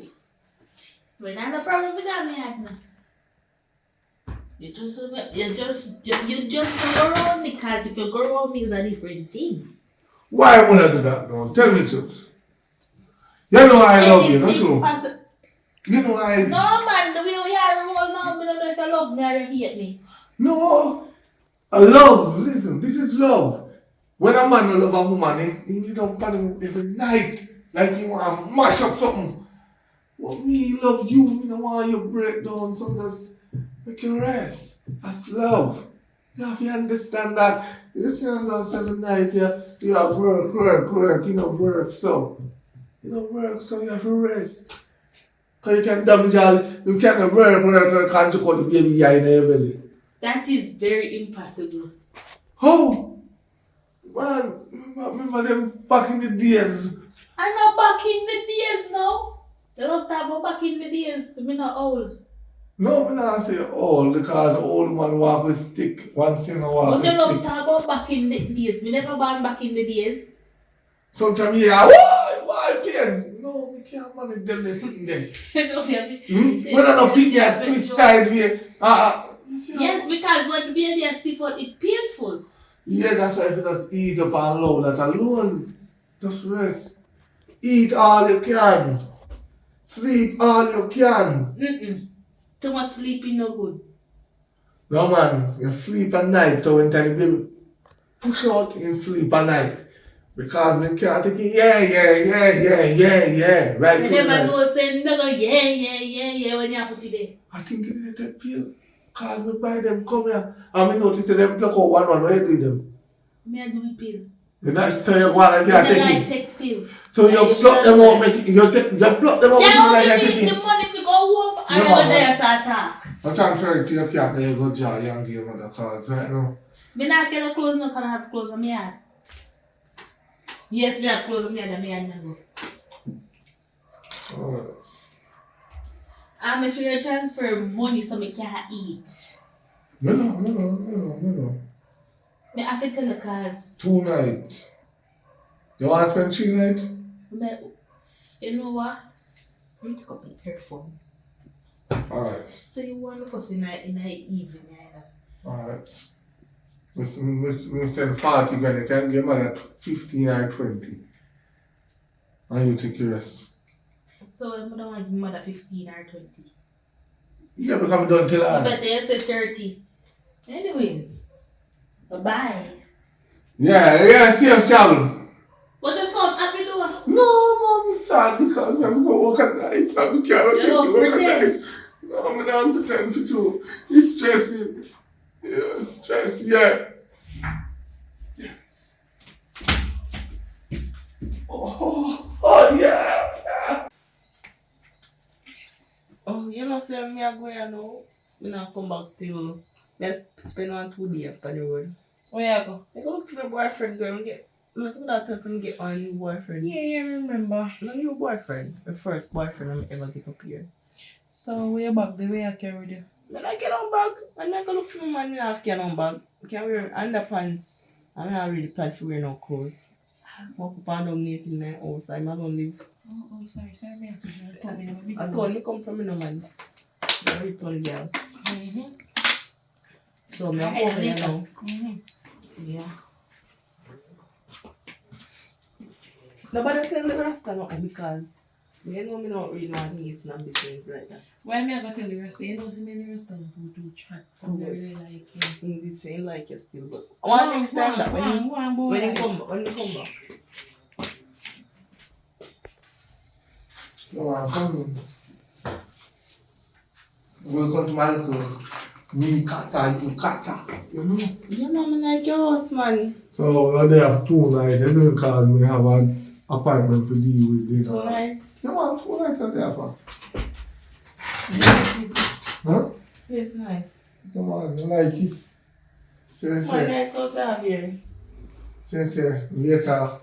Well, not no problem with that, man. You just go around me, because if you go around me, it's a different thing. Why would I do that now? Tell me the truth. You know I love you, not true? You know I... No, man, the way we are roll now, I don't know if you love me or you hate me. No, I love, listen, this is love. When a man will love a woman, he need to pat him every night, like he want to mash up something. But me love you, me don't want you to break down, so just make you rest. That's love. You have to understand that. You can't go 7 nights, you have work, you know, work, so. You know, work, so you have to rest. Because you can damage all, you can't work, can't you call the baby here in your belly. That is very impossible. How? Man, remember them back in the days. I'm not back in the days now. You love to talk about back in the days. I'm not old. No, I'm not say old because old man walk with stick. One sinner walk But with you stick. love to talk about back in the days. Me never born back in the days. Sometimes you hear, why pain? No, we can't manage them there sitting there. No, baby. When I don't pick your twist side way. Yes, because when the baby is stiff out, it's painful. Yeah, that's why if you just ease up and low, that alone. Just rest. Eat all you can. Sleep all you can. Too much sleeping no good. No man, you sleep at night, so when time the baby push out in sleep at night. Because me can't take it, yeah, right You through the never night. know saying no yeah when you have to today. I think it is a pill. Cause me buy them come here. And me notice that them pluck out one where you do them. Me I do a pill. The next time you go out like I you're like taking. take pill. So you pluck them out, you pluck them out Yeah, like only you're me the taking. money to go home and No, I go man. there to attack. I'm transferring it to your cat, there you go jar, you and give him the cards right now. Me not get a clothes no, because I have clothes on my yard. Yes, we have clothes on my yard and my yard never. Alright. I make sure you transfer money so me can eat. Me no. Me have to tell you cause 2 nights. You want to spend 3 nights? me, you know what? Let me pick up my phone. Alright. So you want to go in the evening either? Alright. We spend 40 grand, you can give me like 15 or 20. And you take your rest. So I don't want to give mother 15 or 20. Yeah, because I'm done till You I. better you say 30. Anyways, bye-bye. Yeah, safe travel. What the son happy doing? No, I'm sad because I'm going to work at night. I'm can't You take don't to work at pretend. night. No, I'm not pretend for you. It's stressing. Yeah, stress, yeah. Oh, yeah. Oh, you know, say me a go here now. Me not come back till me spend 1-2 days up on the road. Where you go? I go look for my boyfriend girl. Most of that time get one new boyfriend. Yeah, I remember. No new boyfriend. The first boyfriend I ever get up here. So where back the way I carried you? When I get on back, and I go look for my man and I have get on back. I can wear underpants. I'm not really plan to wear no clothes. Walk up and down naked in the house. I'm not gonna live. Oh, sorry, me. I told you come from me no man. I return girl. Mm-hmm. So me I'm over here now. Mm-hmm. Yeah. Nobody tell the rest of nothing because you know me not really want to get in business like that. Why me I go tell the rest? You know, the many restaurants who do chat. I really like him. Indeed, saying like you still, but one next time that when you come back. No, I'm coming. Welcome to my house. Me casa, you casa. You know? Yeah, mama like your house, man. So we're there for 2 nights. They didn't call me have an appointment to deal with dinner. Alright. Yeah, man, 2 nights are there for. Huh? It's nice. Come on, you like it? One nice house I have here. Say, later.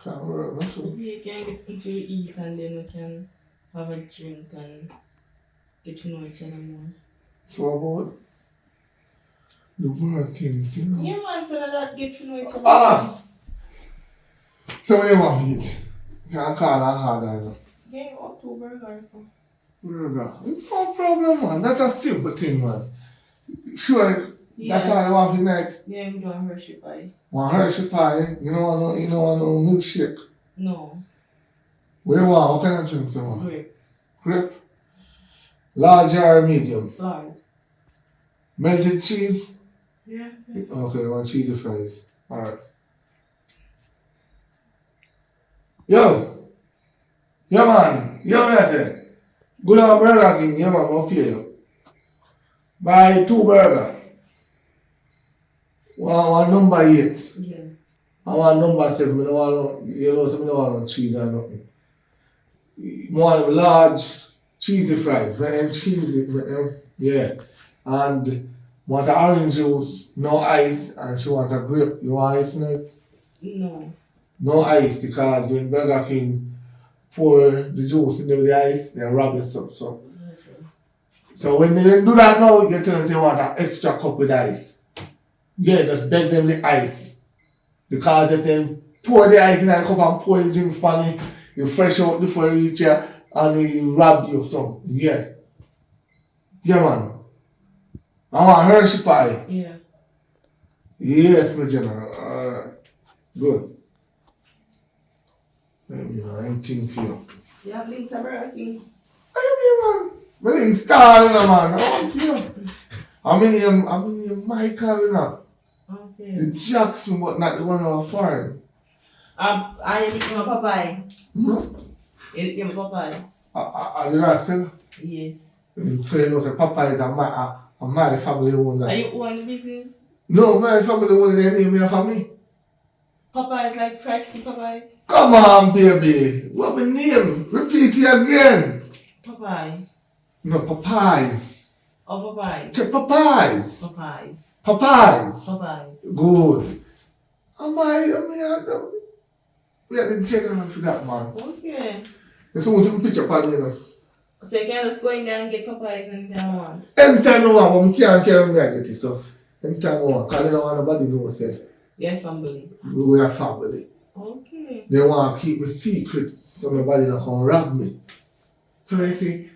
Can't work, that's all. We can get into eat and then we can have a drink and get to know each other more. So about the workings, you know? Yeah, man, so that get to know each other. Ah! So what you want to eat? Can't call that hard either. Yeah, or 2 burgers or so. Burger. No problem, man. That's a simple thing, man. Sure, Yeah. that's all I want tonight. Yeah, we don't Hershey pie. Want Hershey pie? You know no milkshake. No. What do you want? What kind of drinks you want? Grape. Grape? Large or medium? Large. Melted cheese? Yeah. Okay, you want cheesy fries. Alright. Yo! Yeah, man. Yo, man, I say. Good on Burger King. Yeah, man, I'll pay you. Buy 2 burgers. One number 8. Yeah. I want number 7. I don't want no cheese or nothing. I want large cheesy fries. And cheesy. Yeah. And want an orange juice, no ice, and she want a grape. You want ice in it? No. No ice because when Burger King pour the juice in the ice, they rub it up. So when they do that now, you tell them they want an extra cup with ice. Yeah, just beg them the ice. Because if they pour the ice in a cup and pour the drinks on it, you fresh out before you reach here and you rub you some. Yeah. Yeah, man. I want Hershey pie. Yeah. Yes, my general. Alright. Good. Anything for you. You have links of Burger King? I mean, man. I'm installing, man. I want you. I'm in Michael, you know. Okay. The Jackson, but not the one of foreign. I eat my papaya. Hmm? You eat my papaya? Are you not still? Yes. So you know, the Papa is my family owned. Are you own the business? No, my family owned the name of family. Papaya is like fried chicken papaya? Come on, baby. What my name? Repeat it again. Papaya. No, Popeyes. Oh, papaya. Say Popeyes. Papayas. Popeyes. Papayas. Good. We are the general for that, man. Okay. There's almost a picture upon you know. So you can just go in there and get papayas anytime you want? Anytime you want, but we can't carry me and get it, so anytime you want, because you don't want nobody to know, say, Your family. we are family. Okay. They want to keep me secret so nobody don't come rob me. So I say,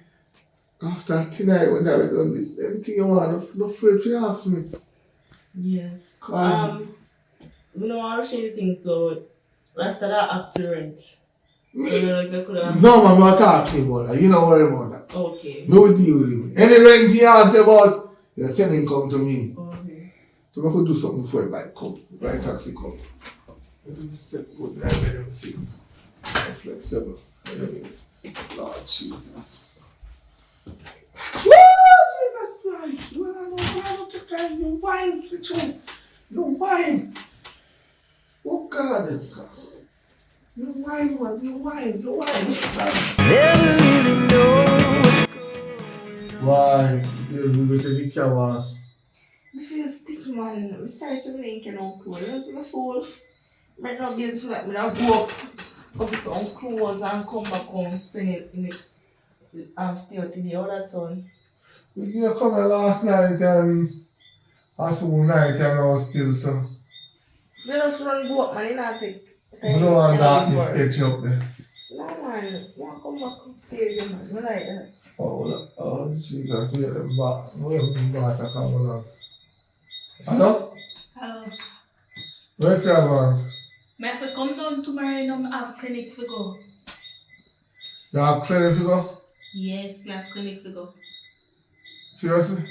after tonight when I done this, anything you want, no afraid to ask me. Yeah. Cause We don't want to share the things though. Rest of that up to rent. So like they could have. no, man, I'm not talking about that. You don't worry about that. Okay. No deal with me. Any rent you ask about, you're sending come to me. Okay. So I could do something for you by come. By taxi come. Let me set good. Let me see. Flexible. Lord Jesus. Woo! Jesus Christ! Well, I don't to try your wine, your wine. Oh God, your wine. wine, man. You wine. Never really know what's Why? You go to the camera. I feel sticky, man. I'm sorry, so I ain't no clothes. You know, so my fool. Right now, I feel like I go up to some clothes and come back home, spend it in it. Stay out in the other town. You come here last night and last night and I was still so. They just run go up, man. You know, take You don't want that to sketch up there. No, man. You want to come back upstairs, man. I like that. Oh, Jesus, where the boss are coming along? Hello? Hello. Where's your man? May I have to come down tomorrow and I have clinic to go? You have clinic to go? Yes, may I have clinic to go. Seriously?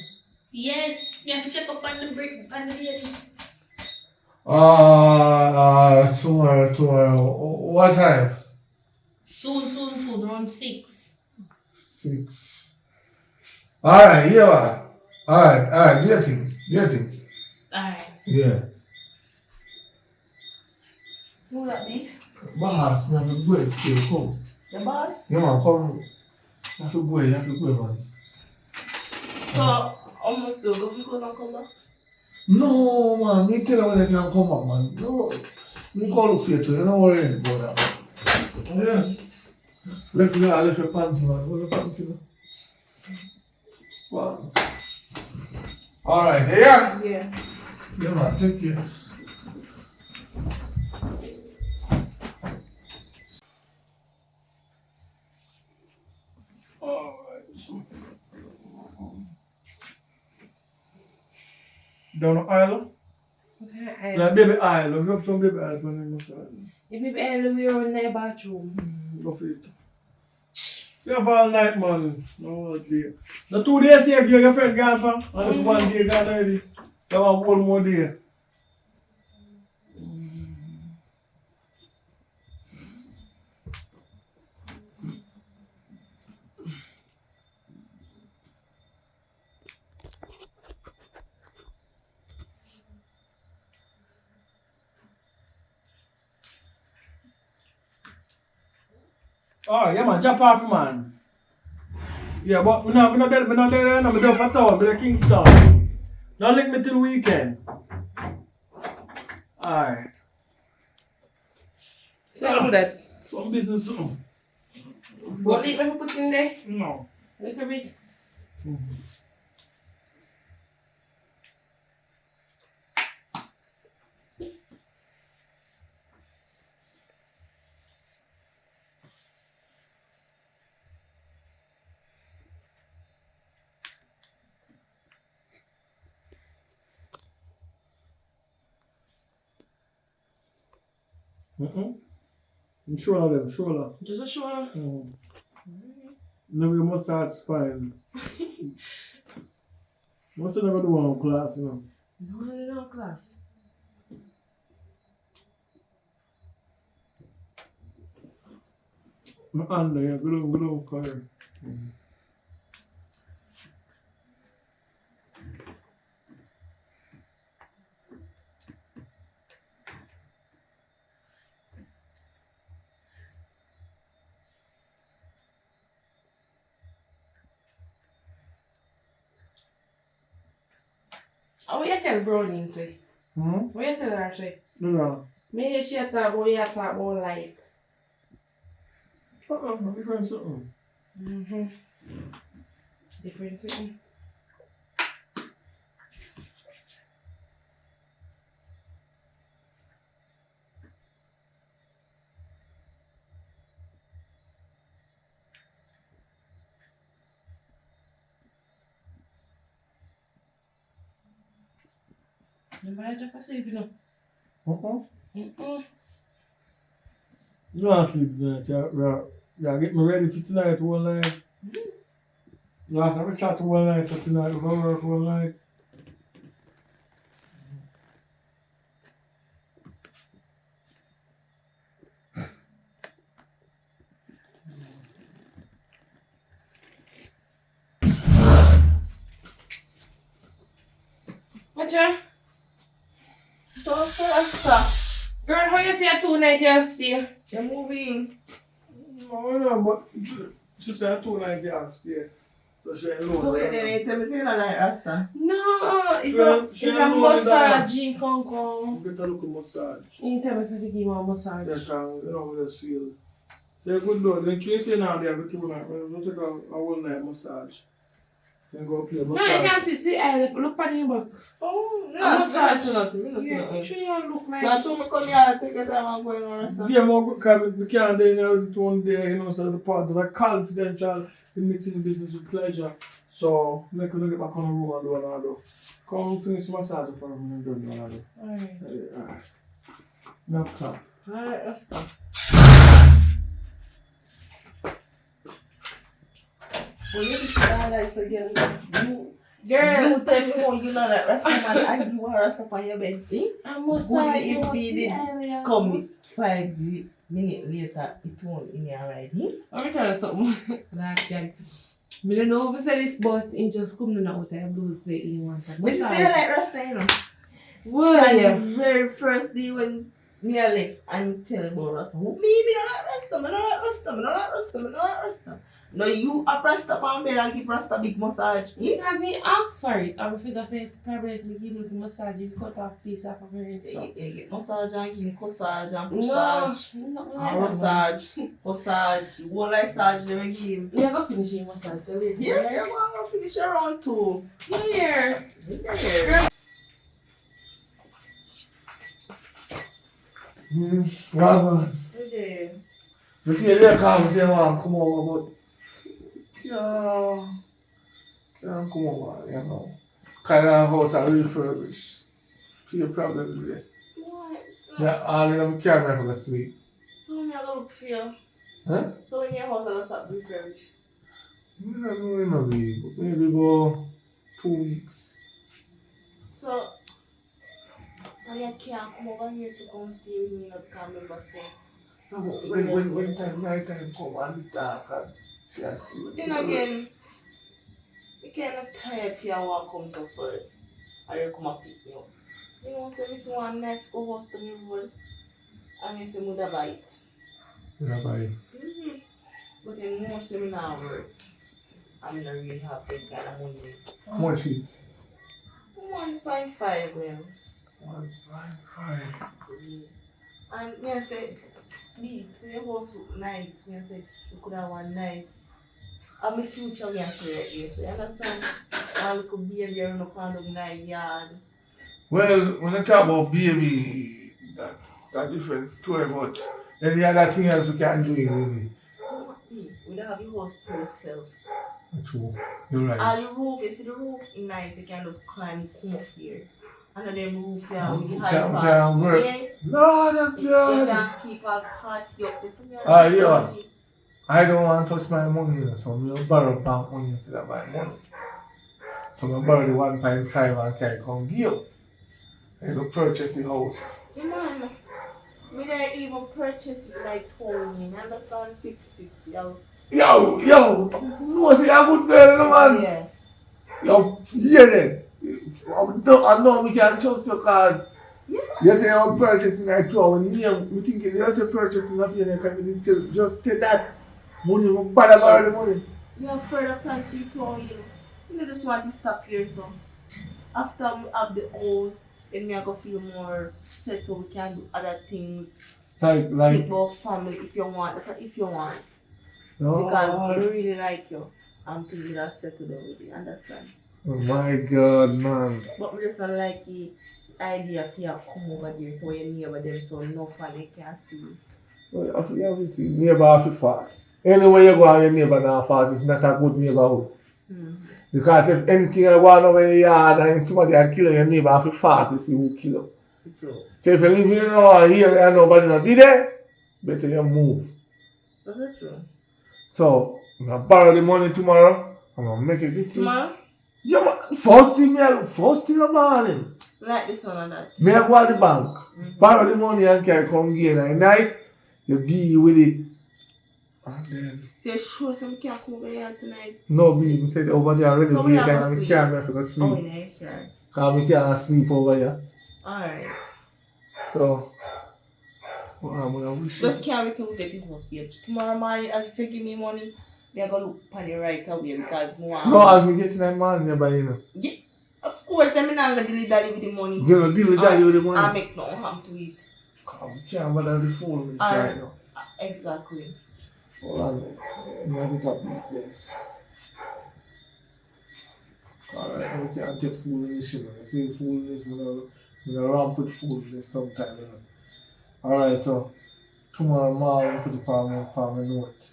Yes, may I have to check up on the baby. Tomorrow. What time? Soon, around 6. 6. Alright, yeah. Alright, do your thing. Alright. Yeah. Who that be? Boss, you have to go still come. The boss? Yeah, man, come. You have to go, man. So, almost do go because I come back. No, man, me tell you when you can come back, man. No, me call look for you too. You don't worry about that. Yeah. Left your panty, man. Go your panty, man. Wow. Alright, yeah? Yeah. Yeah, man, take care. Down the aisle? Okay, Like baby aisle. You have some baby aisle on the side. if you early we run in the bathroom. Go for it. You have all night, man. No all day. The 2 days here, your friend gone for. And this 1 day gone already. You have 1 more day. Oh, yeah, man, jump off, man. Yeah, but we're not there, we're there, no, we're there for town, we're Kingston. Don't link me till weekend. Alright. So do that. Some business, something. What did you put in there? No. Little bit. Shoulder. Just a shoulder. Now we must start spine. What's the never do one class, you know? No class. My hand there, go down, color. What you tell Brownie say? What you tell her say? No. Maybe she talk about you talk about like. Different something. Different thing. Remember I just say you know. You don't sleep tonight, yeah, get me ready for tonight, one night. Last time we chat one night, so tonight we're gonna work one night. What's your? So, Rasta. Girl, how you say a 2 night you stay? You're moving. No, but she said 2 nights upstairs. So she ain't So alone. wait, then you tell me say you don't like Rasta. No, it's She a alone massage, Conco. Get a look at massage. You tell me to give you a massage. Yeah, can, you know, we just feel. So good though. Then can't say now they have a 2 night. We'll take a whole night massage. Then go play No, massage. you can't see I look at him back. Oh, no, massage. that's nothing. Me not see Yeah, nothing. sure you look like. So I told me come here, take your time and go in Rasta. Yeah, more because we can't do it one day, you know, so the part of the confidential, we mixing business with pleasure. So, make we get back on the road and do another. Come finish massage for me and do another. Alright. No time. Alright, Rasta. Well, you just like so girl. You tell me how you know like Rasta man and you want Rasta on your bed, eh? I'm Good massage. if we did come with 5 minutes later, it won't in your ride, eh? Let me tell you something. Like that. I don't know if I say this, but it just come to out of blue say he wants a But you say you like Rasta, you know? Well, yeah. The very first day when me I left and tell about Rasta. Me don't like Rasta, me don't like Rasta, me don't like Rasta, me don't like Rasta. No, you a Rasta pan bed and give Rasta big massage. Eh? Because he asked for it. I figure say probably if we give him the massage, he cut off piece off of her head. So. You get massage and give massage and No, massage. not like And that. massage, massage. You won't like massage them again. We are going to finish your massage later. Here, you're going to finish around 2. Here. Here. Rather, Yeah. you see, they can't say one come over, but can't come over, you know. Kind of house are refurbished. See a problem there. What? Yeah, all of them can't never sleep. So when you go look for you? Huh? So when your house will start refurbished? I don't know, maybe about 2 weeks. So and you can't come over here to come stay with me not because remember say. When time night time come and the dark and see us. Then again, you can't tired if you walk come so far. Or you come and pick me up. You know, so this one nice co-host to me road. And you say mother bite. Yeah, bye. But then most of me now work. I mean I really have that kind of money. How much is 1.5 well. 1.5. And me I say, me, your house look nice. Me I say, you could have one nice. And my future we are right here, so you understand? And we could be here in a nice yard. Well, when I talk about baby, that's a different story, but any other thing else we can do, really. So we don't have your house for yourself. True. You're right. And the roof, you see the roof is nice, you can just climb, come up here. And then roof here with the high Can part. work. Yeah, No, that's you good. can keep a party up there. So Yeah. I don't want to touch my money, so I'll borrow bank money instead of my money. So I'll borrow the 1.5 and can come give. I go purchase the house. Yeah, man. We don't even purchase it like Tony, you understand? 50-50. Yo, no, see, I'm good girl, no, man. Yeah. Yo, yeah, then. I know we can trust your cards. Yeah. You say I'm purchasing like 2 hours, we think you just purchasing of your neck, just say that money, we bother borrow the money. We have further plans for you, Chloe. You know, just want to stop here, so. After we have the house, then we are going to feel more settled. We can do other things. Like, Think about family if you want. Because we really like you. I'm thinking that settled down with you, understand? oh my God, man. But we just don't like the idea of you come over there so you neighbor them so no fun they can see you. Well, obviously, neighbor have to fast. Anywhere you go and your neighbor now fast, it's not a good neighborhood. Because if anything you go on over your yard and somebody will kill you, your neighbor have to fast to see who kill you. True. So if you live here and nobody not be there, better you move. That's true. So, I'm going to borrow the money tomorrow. I'm going to make it with you. Tomorrow? Yeah, man. First thing in the morning. Like this one and that. Me I go to the bank, borrow the money and can come again. At night, you deal with it. And then, So you're sure some can't come over here tonight? no, me said over there already. So we have to and I sleep. can't have to go Oh, sleep. in the car. Because I can't sleep over here. Alright. So, Well, I'm gonna wish Just can't wait till we get the house, babe. Tomorrow morning, as if you give me money, me I go look upon it right away because more. No, as me getting that man there, but you know. Yeah, of course, them not gonna dilly dally with the money. You know, deal with that with the money. I make nothing happen to it. Come, can't bother the phone with this right now. Exactly. Hold on, I'm gonna top this. Alright, I can't take food in this, you know. I see food in this, you know, ramp with food in this sometime, you know. Alright, so tomorrow morning, put it on my note.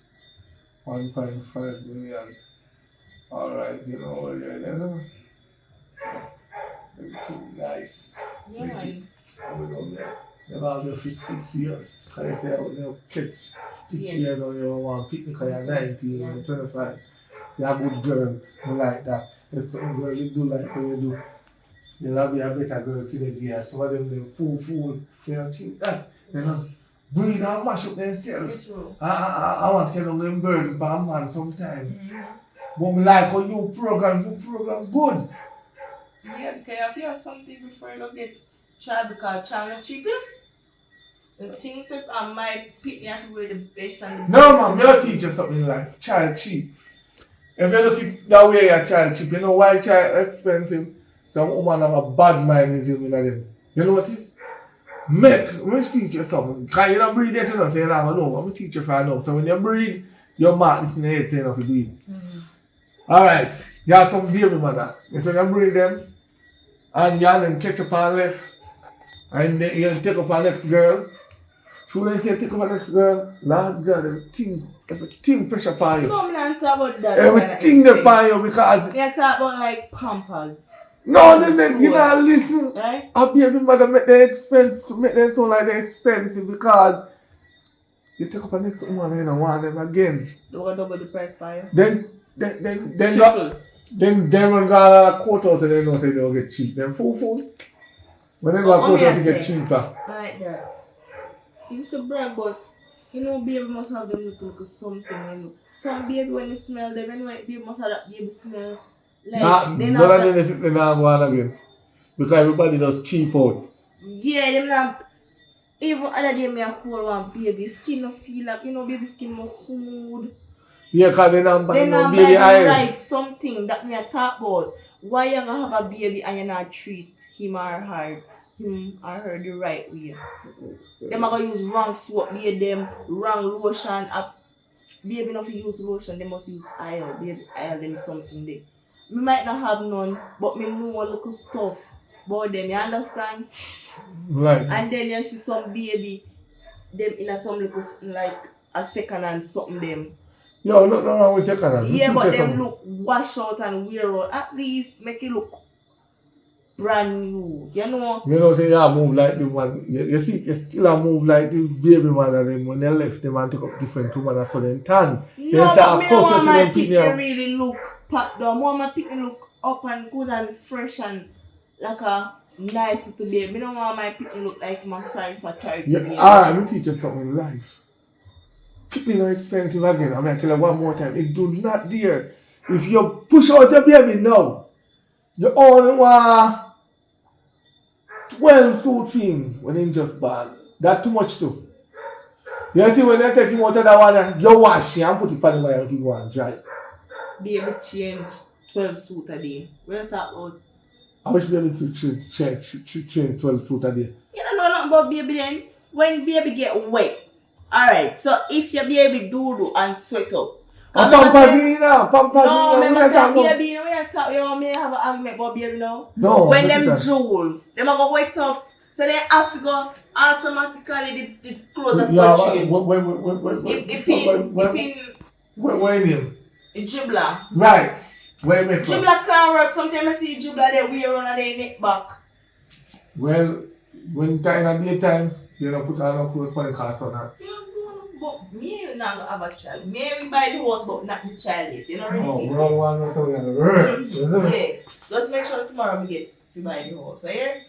1.5 million. Alright, you know what you're doing. Everything nice. Yeah, man. I will go there. You're all there for 6 years. Because I say I would never catch 6 years now, you want to pick me because you're 19, you're 25. You're a good girl, you like that. There's some girl you do like what you do. You'll be a better girl to the year. So what them do, fool, they don't think that. They just breathe and mash up themselves. It's true. I want to tell them burden for a man sometime. But me like how you program good. Yeah, because I feel something before you don't get child because child not cheap. The things that I might pick me have to wear the best and the No man, me will teach you something in life. Child cheap. If you look at that way your child cheap, you know why child expensive? Some woman have a bad mind in them. You know what it is? Let teach you something. Because you don't breed yet, you know, so you don't know. I'm going to teach you for now. So when you breed, your mark is in the head saying if you do it. Alright, you have some baby mother. If you don't breed them, and you have them catch up and left, and then you take up our next girl, so when you say take up our next girl, Lord God, everything pressure upon you. No, I'm not talking about that. Everything they upon you because... We are talking about like Pampers. No, then you don't listen. Right? A baby mother make them sound like they're expensive because you take up a next woman and you don't want them again. They want to double the price for you. Then when go a courthouse and they know say they'll get cheap. Then fool. When they go a courthouse they get cheaper. Like that. You say brag, but you know baby must have them little something, you know. Some baby when you smell them, anyway, baby must have that baby smell. Like, None of them they not go on again. Because everybody does cheap out. Yeah, them not. Even other day me a hold one baby skin no feel like, you know, baby skin must smooth. Yeah, because they not buy no They baby eyes. right something that me a talk about. Why you gonna have a baby and you not treat him or her the right way? Them a gonna use wrong soap, baby them wrong lotion. Baby not use lotion, they must use oil. Baby oil them something there. Me might not have none, but me know a little stuff about them, you understand? Right. And then you see some baby, them in a some little, like a second hand something them. Yo, look wrong with second hand. Yeah, but them look wash out and wear out. At least make it look brand new, you know? You know, say you move like the one. You see, you still move like the baby man and them when they left them and take up different women so then tan. No, but me don't want my picture really look packed down. I want my picture look up and good and fresh and like a nice little baby. I don't want my picture look like my sorry for charity. Yeah, alright, let me teach you something in life. Picking are expensive again. I'm gonna tell you one more time. It do not dare. If you push out your baby now, you only want 12 suit thing when it's just bad. That's too much too. You see when they take him out of that one, you wash it and put it on the wire and keep going dry. Baby change 12 suit a day. What you talk about? I wish baby to change 12 suit a day. You don't know nothing about baby then. When baby get wet. Alright, so if your baby do and sweat up. Pampers now. No, remember say baby, you want me to have an argument about baby now? No. When them drool, them are going to wet up. So they have to go automatically, the clothes have to change. Where him? Dribbler. Right. Where make Dribbler can't work. Sometimes I see dribbler they wear on their neck back. Well, when time at daytime, you don't put on no clothes for the car or not. But me not have a child. Me we buy the house but not the child yet. You know really Oh, think? wrong one or something. Yeah. Just make sure tomorrow we get to buy the house. So here,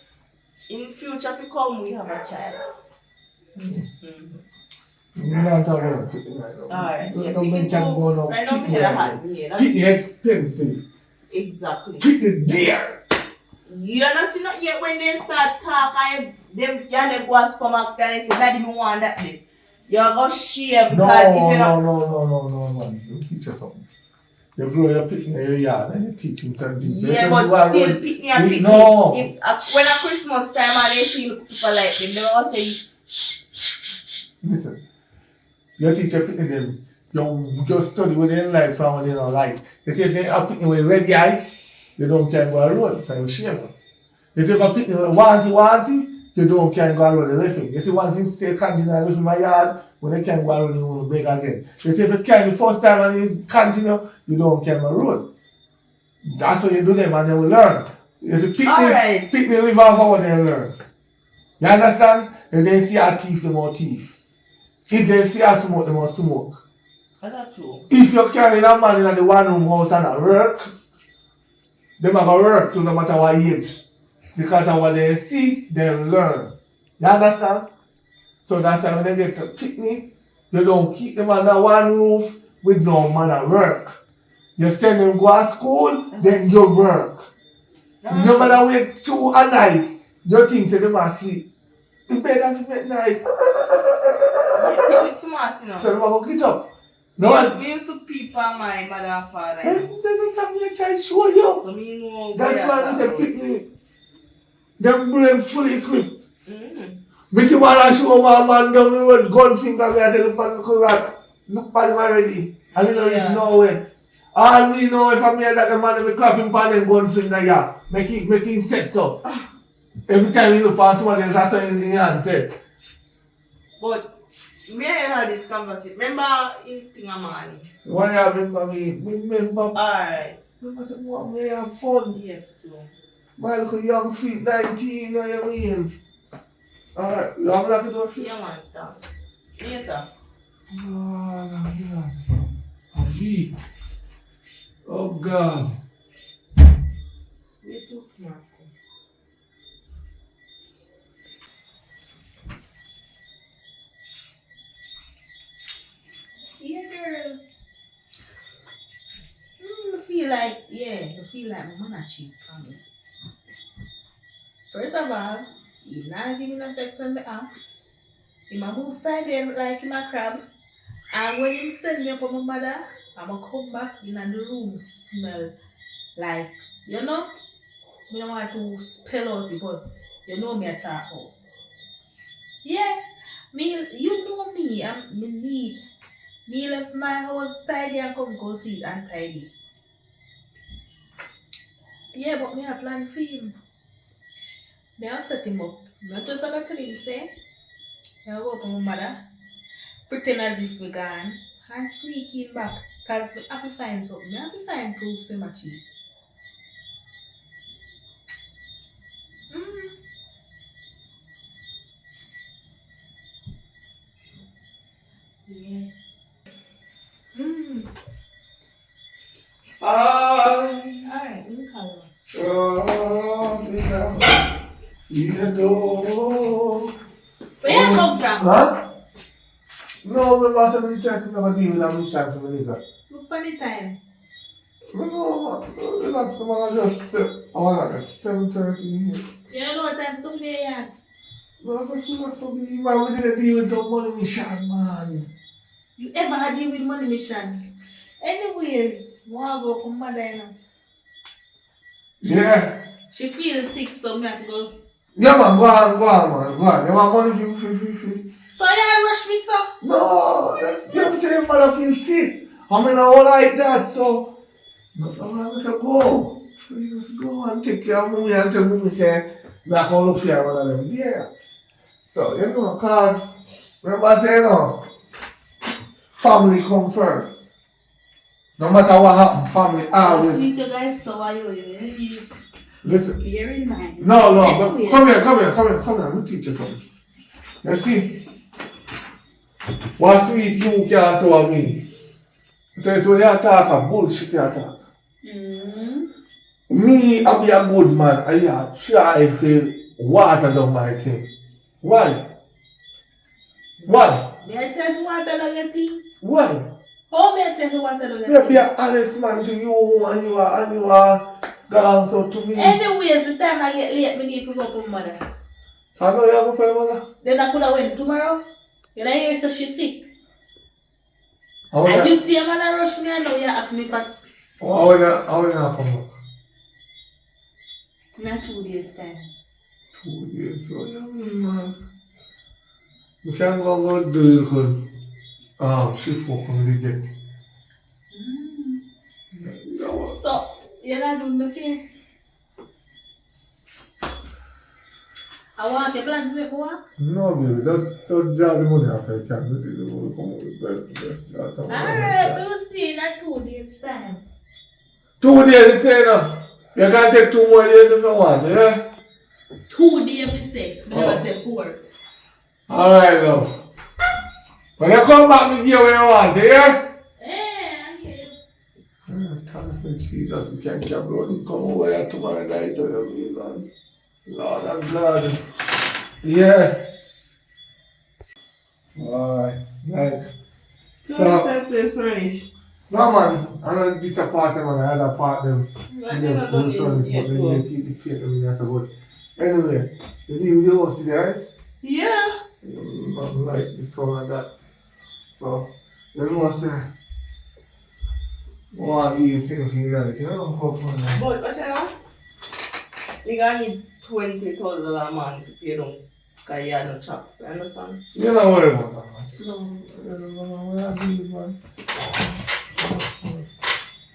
in future if we come we have a child. We're not talking about it right now. Alright. Yeah, Don't mention going on. Right now we had a hat. Yeah, Kidney expensive. exactly. Kidney dear. You don't see not yet when they start talking, them go and come up and say, Daddy, me want that day. You're going to share because if you don't. No, man. You teach her something. You grow your picnic in your yard and you teach him certain things. Yeah, but still picnic and picnic. No. If when a Christmas time and they feel people like them, they all say. Listen, your teacher picnic them. You just study what they like from what they don't like. They say they are picnic with ready eye, you don't can go a road, can you shame them. They say if picnic with wanty, you don't can go a road, they left him. They say once you stay continue and live in my yard, when they can go a road, you will beg again. They say if you can the first time and you continue, you don't can go a road. That's what you do them and they will learn. You say picnic live off what they learn. You understand? If they see a thief, they must thief. If they see a smoke, they must smoke. That's true. If you carry that man in the one room house and a work, they have a work to no matter what age. Because of what they see, they learn. You understand? So that's why when they get to picnic, you don't keep them under one roof with no man at work. You send them go to school, then you work. No matter wait 2 a night, you think they must sleep. The bed has been at night. You're smart, you know. So they will get up. No, we used to peep on my mother and father. They don't have me a child show you. So me know. That's why they say picnic. Them brain fully equipped. Mm. Me see one I show my man down the road, gun finger me, I say look on the rat. Look on him already. And he don't reach nowhere. All me know if I hear that the man be clapping on them gun finger, yeah. Make him set up. Every time he look on somebody else, that's what his hand say. But may I have this conversation? Remember eating a man? Why you remember me? Remember? Alright. Remember say, "Mom, we have fun." Yes, too. My little young feet, 19, you know what I mean? Alright, you have nothing to do with it? Yeah, man, thanks. Later. Oh, God. I'm weak. Oh, God. Sweet too, Marco. Yeah, girl. I feel like my man a cheat on me. First of all, he not give me no sex when me ask. He ma move side there like him a crab. And when he send me up on my mother, I'ma come back in and the room smell like, you know, me don't want to spell out it, but you know me I talk about. Yeah, you know me, I'm neat. Me left my house tidy and come go see it untidy. Yeah, but me have plan for him. Me I'll set him up. Not just like I tell him say, I'll go up on my mother, pretend as if we gone, and sneak in back. Cause I have to find something. I have to find proof so much. Yeah. Alright, let me call her. Where you come from? Huh? No, my master many times I never deal with a mission for me later. Look for the time. No, relax, man. I just I want like 7:30 here. You don't know what time to come there yet? No, just relax for me, man. We didn't deal with some money mission, man. You ever had deal with money mission? Anyways, wanna go from mother now. Yeah. She feels sick, so me have to go. Yeah, man. Go on, man. Go on. You want money free. So you rush me, so? No, you say your mother feel sick. I mean, I all like that, so no, I should go. So you just go and take care of me and tell me, say, like all of you are one of them there. So, you know, cause, remember I say, family come first. No matter what happens, family always. Sweet you guys, so are you? Listen. Bear in mind. No, but come here. Let me teach you something. You see, what sweet you can't tell me. So it's when you talk a bullshit you talk. Me, I be a good man, I try to water down my thing. Why? May I try to water down your thing? Why? How may I try to water down your You thing? be an honest man to you and you are got answer to me. Anyways, the time I get late, I need to go to my mother. So I know you have to pay mother. Then I could have went tomorrow. You know, hear so she's sick. How And would you see a man rush me and now you ask me for how would you come back? not 2 days time. 2 days. So you mean, man? You can't go do because shift work on the get. So, you're not doing me fair. I want the plan to make me work. No, baby, just drop the money after you can. Don't you want to come with the just drop some money. Alright, we'll see in a 2 days time. 2 days, you say no? You can take 2 more days if you want, yeah? 2 days, we say. We never say 4. Alright, love. When you come back, me give you what you want, yeah? I hear you. Thank you, Jesus, we can't keep running. Come over here tomorrow night, man. Lord and God. Yes. Alright, nice. So, that place furnished. No man, I'm not disappointed man, I had a part them. I never done it yet, But though. then you keep the plate them in there, so but anyway, you leave the house there, right? Yeah. Not like this one and that. So, you know what I'm want to give you things for you know, hope on that. But what you know? You gonna need $20,000 a month to pay them because you have no chop. You understand? You're not worried about that, man. Sit down, you know what I do, man.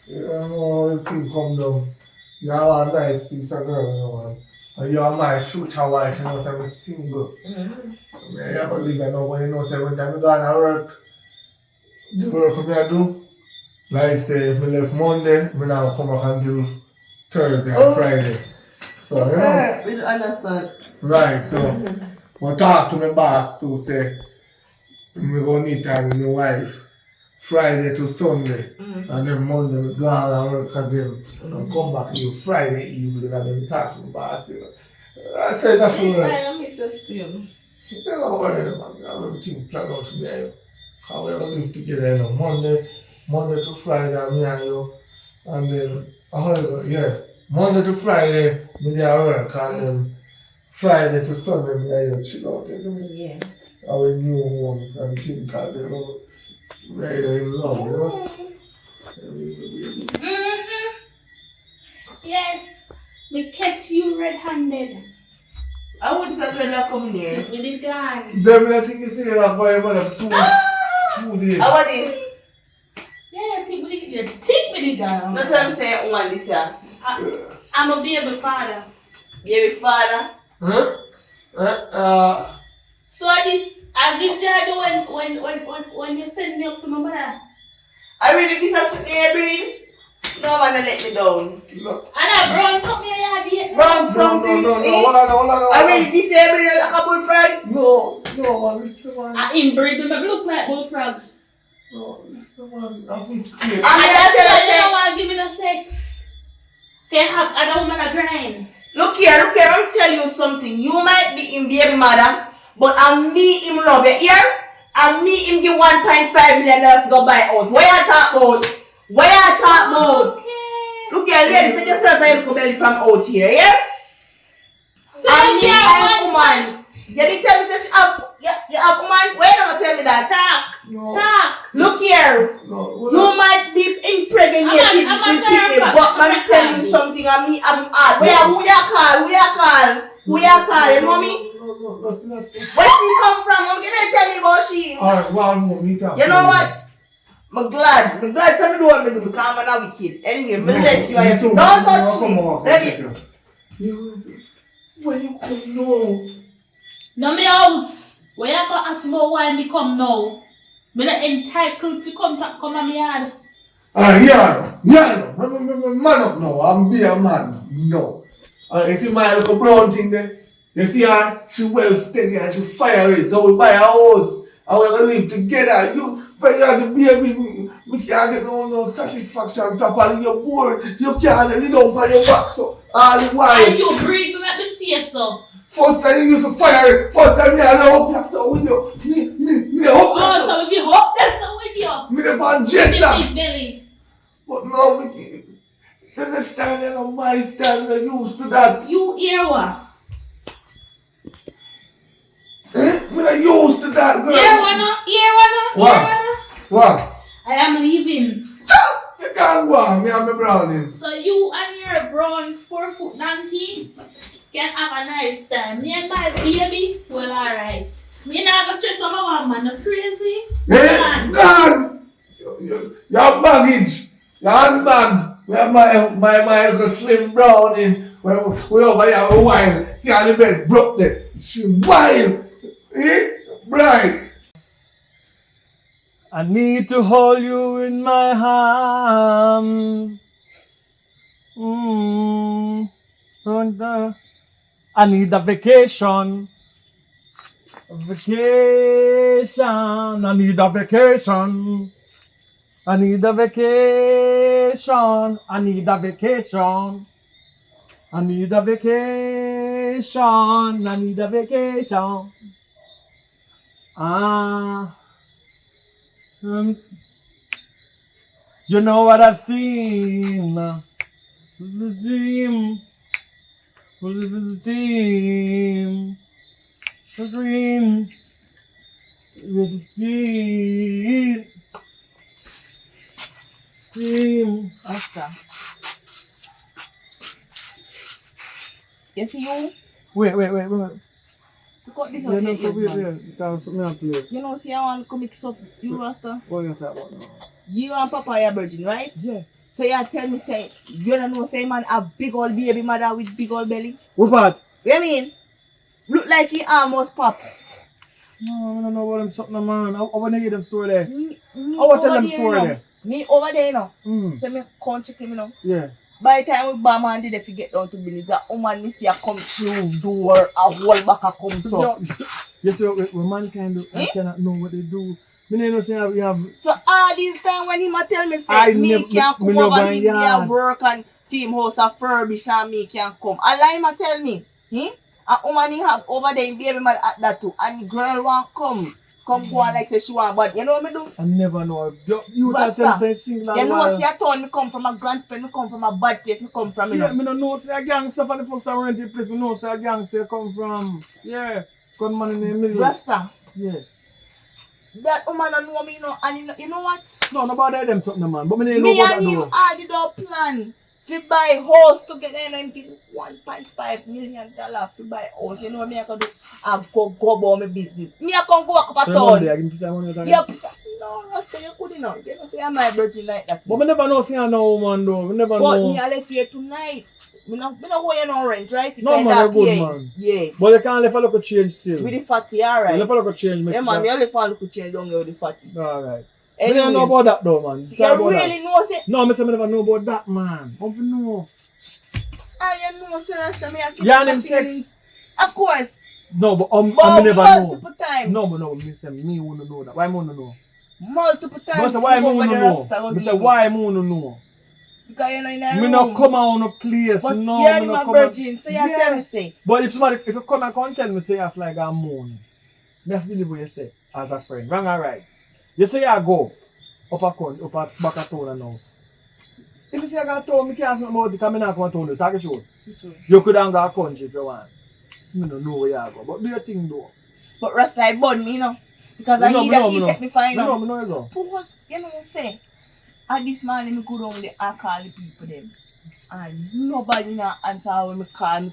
You know how everything come down. You're a nice piece of girl, you know, man. And you're my future wife, you know, so I'm single. Mm-hmm. Yeah, you have to live, you know, but you know, say when time you go to work, the work I do, like say, if I left Monday, I now come back until Thursday and Friday. So, you know. We don't understand. Right, so I talk to my boss to say I'm going to need time with my wife Friday to Sunday and then Monday we go out and work again and come back to Friday evening and then talk to my boss. You know. I said that's all right. I miss us still. Don't worry, man. I have everything planned out to me. How we live together, you know, Monday to Friday, me and you, and then, yeah, Monday to Friday, me there work, and then Friday to Sunday, me and you chill out, you know. Yeah. Our new home and things, because, you know, we're in love, you know. Yes, we catch you red-handed. I would say when I come here. Sit with the gun. Them, I think you say you have about 2 days. How about this? Yeah, take with the gun. Not I'm saying one this year. I'm a baby father. Baby father. Huh? So this year I do when you send me up to my mother. I really disappointed me, breed. No man let me down. Look. And I brought something I had Wrong something. No, hold on. I really disabled like a bullfrog. No, man, listen, man. I inbreed them, I look like bullfrog. No, listen, man, I'm scared. And that's why you don't want to give me no sex. They have other woman a grind. Look here, I'm telling you something. You might be in baby mother, but I'm me him love you here. And me him give $1.5 million to go buy house. What you talk about? What you talk about? Okay. Look here, lady, take yourself a little belly from out here, yeah? So I'm you the want woman. You didn't tell me say she up. You up woman? Why don't you tell me that? No, talk. Look here. no, You might be impregnated I'm with a people, fact. but I'm let a me tell you fact. something. I'm hard. Who you call? You know me? No, listen. Where she come from? I'm gonna tell me about she. Alright, one more, meet up. You know what? I'm glad some do what me do because I'm not wicked. Anyway, me let you have don't touch me. Let me. Where you come now? No me house. Where you go ask me why me come now? Me not entitled to come on me yard. Yeah, man up now. I'm be a man. No. You see my little brown thing there? You see her? She well steady and she fire it. So we buy a house. And we're gonna live together. When you have the baby, we can't get no satisfaction properly. You're bored. You can't lay down on your back. So all the while. And you breathe me at the stairs so. First time you used to fire it. First time you had to hook that so with you. Me hook that so. So if you hook that so with you. Me the fan With jet the that. big belly. But now we You understand? You know, my style, I'm used to that. You hear what? I'm not used to that, girl. Hear what now? Hear what now? What? Hear what now? What? I am leaving. You can't go on, me and my brownie. So you and your brown 4-foot donkey can have a nice time. Me and my baby, well, alright. Me not gonna stress over one man, no crazy. Hey, God! Your baggage, your handbag. We have my little slim brownie. We over here, we wild. See how the bed broke there. She wild. Eh? Bright. I need to hold you in my arms. I need a vacation. A vacation. I need a vacation. I need a vacation. I need a vacation. I need a vacation. I need a vacation. You know what I've seen? The dream. The dream. The dream. The dream. Dream. After. You see you? Wait. Look at this Yeah, out no, here, wait. man. That's something I play. You know, see, I want to mix up you, Rasta. What you talking about now? You and Papa are virgin, right? Yeah. So you tell me, say, you don't know, say, man, a big old baby mother with big old belly? What part? What you mean? Look like he almost pop. No, I don't know about them something, man. I want to hear them story there. Me I want to tell over them there, story you know. there. Me over there, you know. Mm. So me come check him, you know. Yeah. By the time we bam and did, if you get down to Billy's, that woman me see her come through door, a whole back a come so. Yes, when mankind do, I cannot know what they do. Me never say we have. So all this time when he ma tell me I say me never- can me come never over him yard. there work and team house a furbish and me can come. Allah him a tell me, a woman he have over there in baby man at that too, and the girl want come go on like say she want, but you know what me do? I never know. You Rasta, tell say single you know while. see I told me come from a grand spend, me come from a bad place, me come from you Yeah, know. me no know say a gangster for the first time rent the place. Me know say a gangster come from. Yeah. Gun man in the middle. Rasta, Yeah. that woman don't know me, you know, and you know what? No, nobody them something, man. But me didn't know Me about and that him though. had it all planned to buy house together and give $1.5 million to buy house. You know what me I can do? I go about my business. Me I can go walk up a So Monday, town. I give you some money. Yep. No, Rasta, you couldn't know. You know say I'm my virgin like that. But me never know say I know woman though. Me never But know. me I left here tonight. Me no owe you no rent, right? No, man, you're good, man. Yeah. But you can't leave a look change still. With the fatty, alright. Leave a look change. Yeah man, me only found look change down here with the fatty. Alright. Me don't know about that though, man. So Talk you about really that. know say No, me say me never know about that, man. How you know? you know sir Rasta, me I keep Yeah, and him feelings. sex. Of course. No, but me But never know. multiple times. No, but no, me say me wanna know that. Why me wanna know? Multiple Me times. say why me over wanna the know? Rasta go Me give say me. why me wanna know? Because you're not in a Me room. no come out no place. But No, you're me my no come virgin, so you Yeah. tell me say. But if you come and come tell me say you have like a moon, me have to believe what you say as a friend. Wrong or right? You say you go up a back a town now. If you say you got town, me can't say about it because me not come to town. Talk it short. You could have gone country if you want. Me don't know where you go. But do your thing though. But Rasta like bun me, you know. Because Me I know, need me that know, he me know. take me fine, you know. Me know you go. Because, you know what I'm saying? At this morning, I go down there and call the people them. And nobody now answer when me call and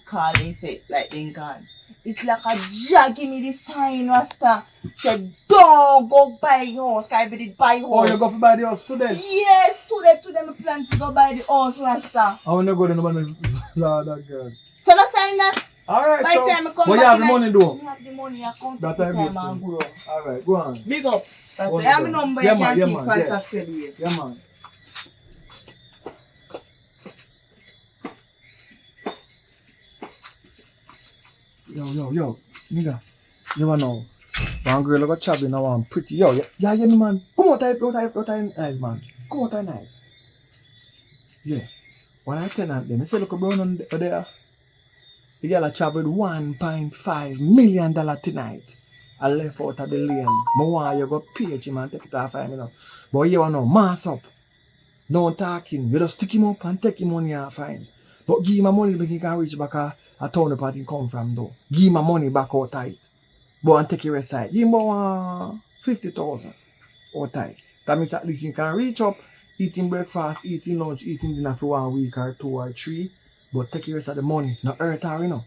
say, like, they gone. It's like a jag give me the sign, Rasta. Said, don't go buy house, because I did buy house. Oh, you go for buy the house today? Yes, today, me plan to go buy the house, Rasta. I want to go to nobody. Lord, that girl. So, no sign that. Alright, By so. the time I come But you back have in the money though. I have the money, I come That to the I time go and to. go. Alright, go on. Big up. Rasta, Well I have my done. number, Yeah, you man, can yeah, keep man, contact with you. Yeah, man. Yo, nigga. You wanna know? One girl got chubby now, one pretty. Yo, yeah, me, man. Come out, nice, man. Come out, nice. Yeah. When I tenant them, I say, look, brown on there. The girl a chop with $1.5 million tonight. I left out of the lane. I want you go page him and take it off of him, you know. But you wanna know, mass up. No talking. You just stick him up and take him money and fine. But give him a money make he can reach back a town part he come from though. Give him a money back out tight. Go and take your side. Give him about 50,000 out tight. That means at least he can reach up, eating breakfast, eating lunch, eating dinner for 1 week or 2 or 3. But take your rest of the money. Not hurt her, you know.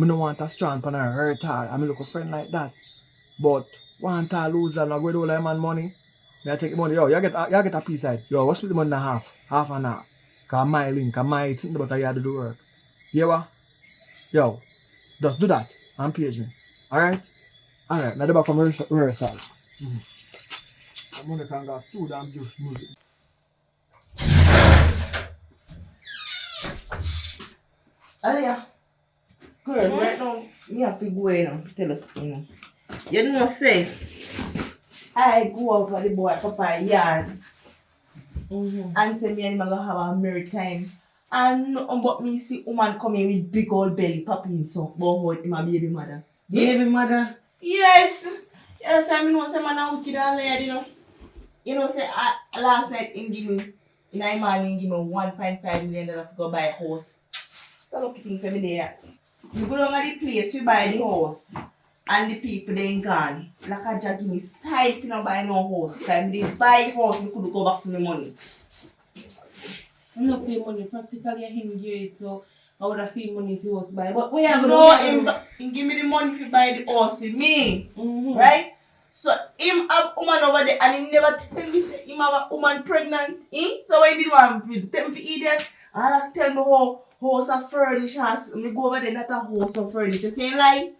I don't want a strong pan her, hurt her. I'm look a friend like that. But want to lose that and go with all that man money. I take the money. Yo, you get a piece side. Yo, what's split the money in half? Half and half. Cause my link, cause my think about how you have to do work. You what? Yo, just do that and page me. Alright? Alright, now the back from rehearsal. I'm gonna can go to damn juice music. Alia, girl, right now, me have to go in tell us, you know. You know, say, I go over the boy papa yard and say me and him gonna have a merry time. And nothing but me see woman coming with big old belly popping so but how him a baby mother. Baby mother? Yes! Yes, I know say man a wicked and lad, you know. You know, say last night him give me, in the morning give me $1.5 million to go buy a house. So look at things say me there. You go down to the place, you buy the house. And the people they ain't gone. Like I just give me size to not buy no house. Because if they buy house, we could go back to the money. I'm not paying money. Practically, I him give it, so I would have paid money if he was buy. But we have Him give me the money to buy the house for me. Right? So him have a woman over there and he never tell me say him have a woman pregnant. So what he did want to tell me for idiot. And I tell me how house are furnished. Me go over there, not a house no furniture. Saying like,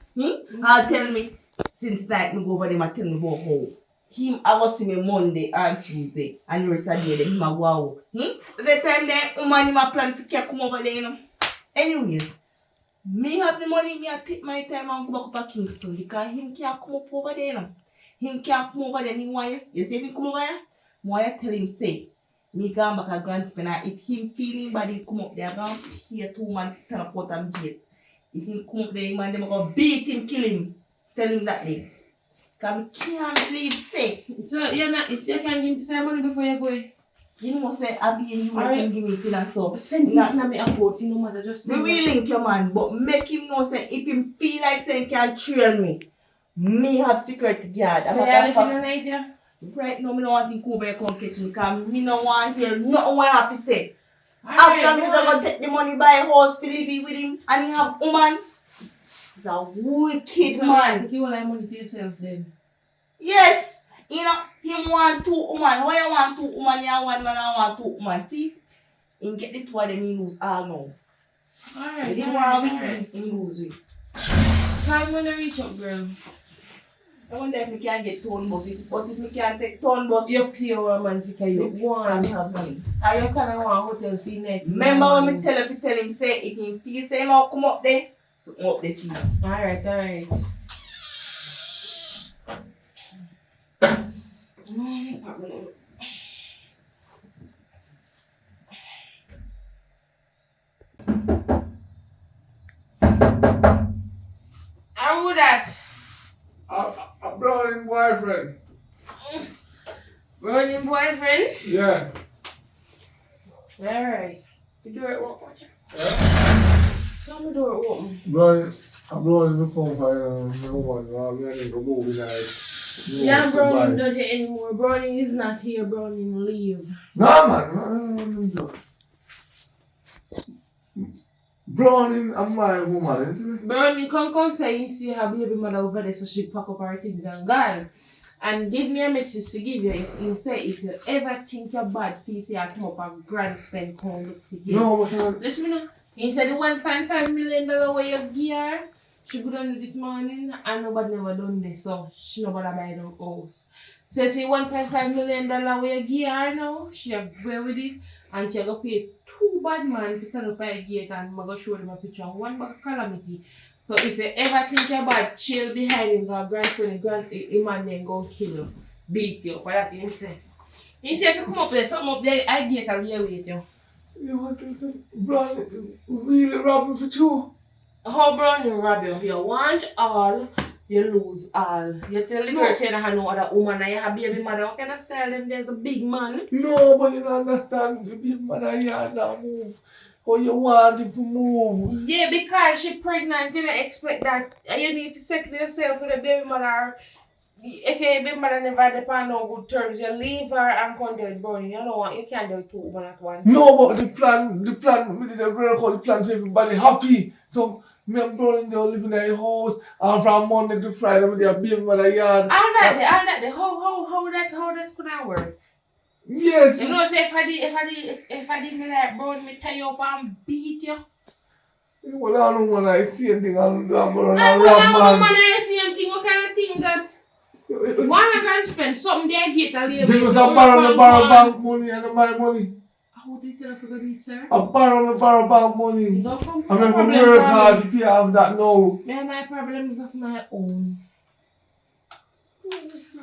I'll tell me since that me go over there and tell me about how. Him I was see me Monday and Tuesday and the rest of the day him a go out. The time then woman him a plan to come over there, you know. Anyways, me have the money, me a take my time and go back up to Kingston because him can't come up over there, you know. Him can't come over there, me want you see if he come over here, I tell him say, me gone back a grand spend and if him feeling body come up there, I'm going to hear 2 man turn up out and gate. If he come up there, man, them going to beat him, kill him. Tell him that day. Because I can't believe say. So you're not, if you can give me some money before you go. You know say I be in US and give me it and so. Send this to me account, you know matter, just we will link your man, but make him know say if him feel like saying he can trail me have security guard. So you're living in Nigeria? Right now, I don't want him to come back and catch me because I don't want to hear nothing what I have to say. After me going to take the money buy a house to live with him and he have a woman. He's a wicked man. Take all that money for yourself then. Yes. You know, him want 2 women. Why you want 2 women? You want 1 man, I want 2 women. See? Him get the 2 of them, he lose all now. Alright, He want win, he lose it. Time when I reach up, girl. I wonder if I can get town bus. But if I can take town bus, you pay our man to carry you. one have money. Or you can want hotel fee next. Remember when I tell him say if he feel say him come up there, so come up there fee. Alright. Who that? A browning boyfriend. Browning boyfriend? Yeah. Alright. The door open. Tell me the door open. I'm blowing the phone for no one. I'm going to move it like. Yeah, Browning not here anymore. Browning is not here. Browning leave. No, man. No. Browning and my woman, isn't it? Browning come say you see her baby mother over there, so she pack up her things and gone. And give me a message to give you. He say if you ever think you're bad, please say I come up and grand spend come look for you. No, but listen me now. He said the $1.5 million way of gear, she go down this morning and nobody never done this, so she nobody buy no house. So you see $1.5 million way of gear now, she have go with it and she go pay 2 bad man to turn up her gate and I'm go show them a picture of 1 bag of calamity. So if you ever think you're bad, chill behind him, because grandfriend, man then go kill you, beat you, for that him say. He said if you come up there, something up there, I get and you wait you. You want to say, Browning really rob me for 2? How Browning rob you? You want all you lose all. You tell the girl say that no other woman and you have baby mother. What kind of style them there's a big man? No, but you don't understand. The big mother here now move. Or you want it to move. Yeah, because she pregnant, you don't expect that. You need to settle yourself with the baby mother. If your baby mother never depend on good terms, you leave her and come to it, bro. You know what? You can't do it two women at once. No, but the plan, we did a very call the plan to everybody happy. So, me and brother they live in their house, and from Monday to Friday, with their baby mother yard. All that, how that could have work? Yes. You know, say if I didn't like bro, me tie you up and beat you. Well, I don't want to see anything, I'm going to rob I man. don't see anything, what kind of thing that? Why I can spend something there get a little Because I borrow bank money and my money. How do you tell if you good sir? I borrow bank money. Don't come I'm going to work hard to pay off that now. Me and my problems of my own.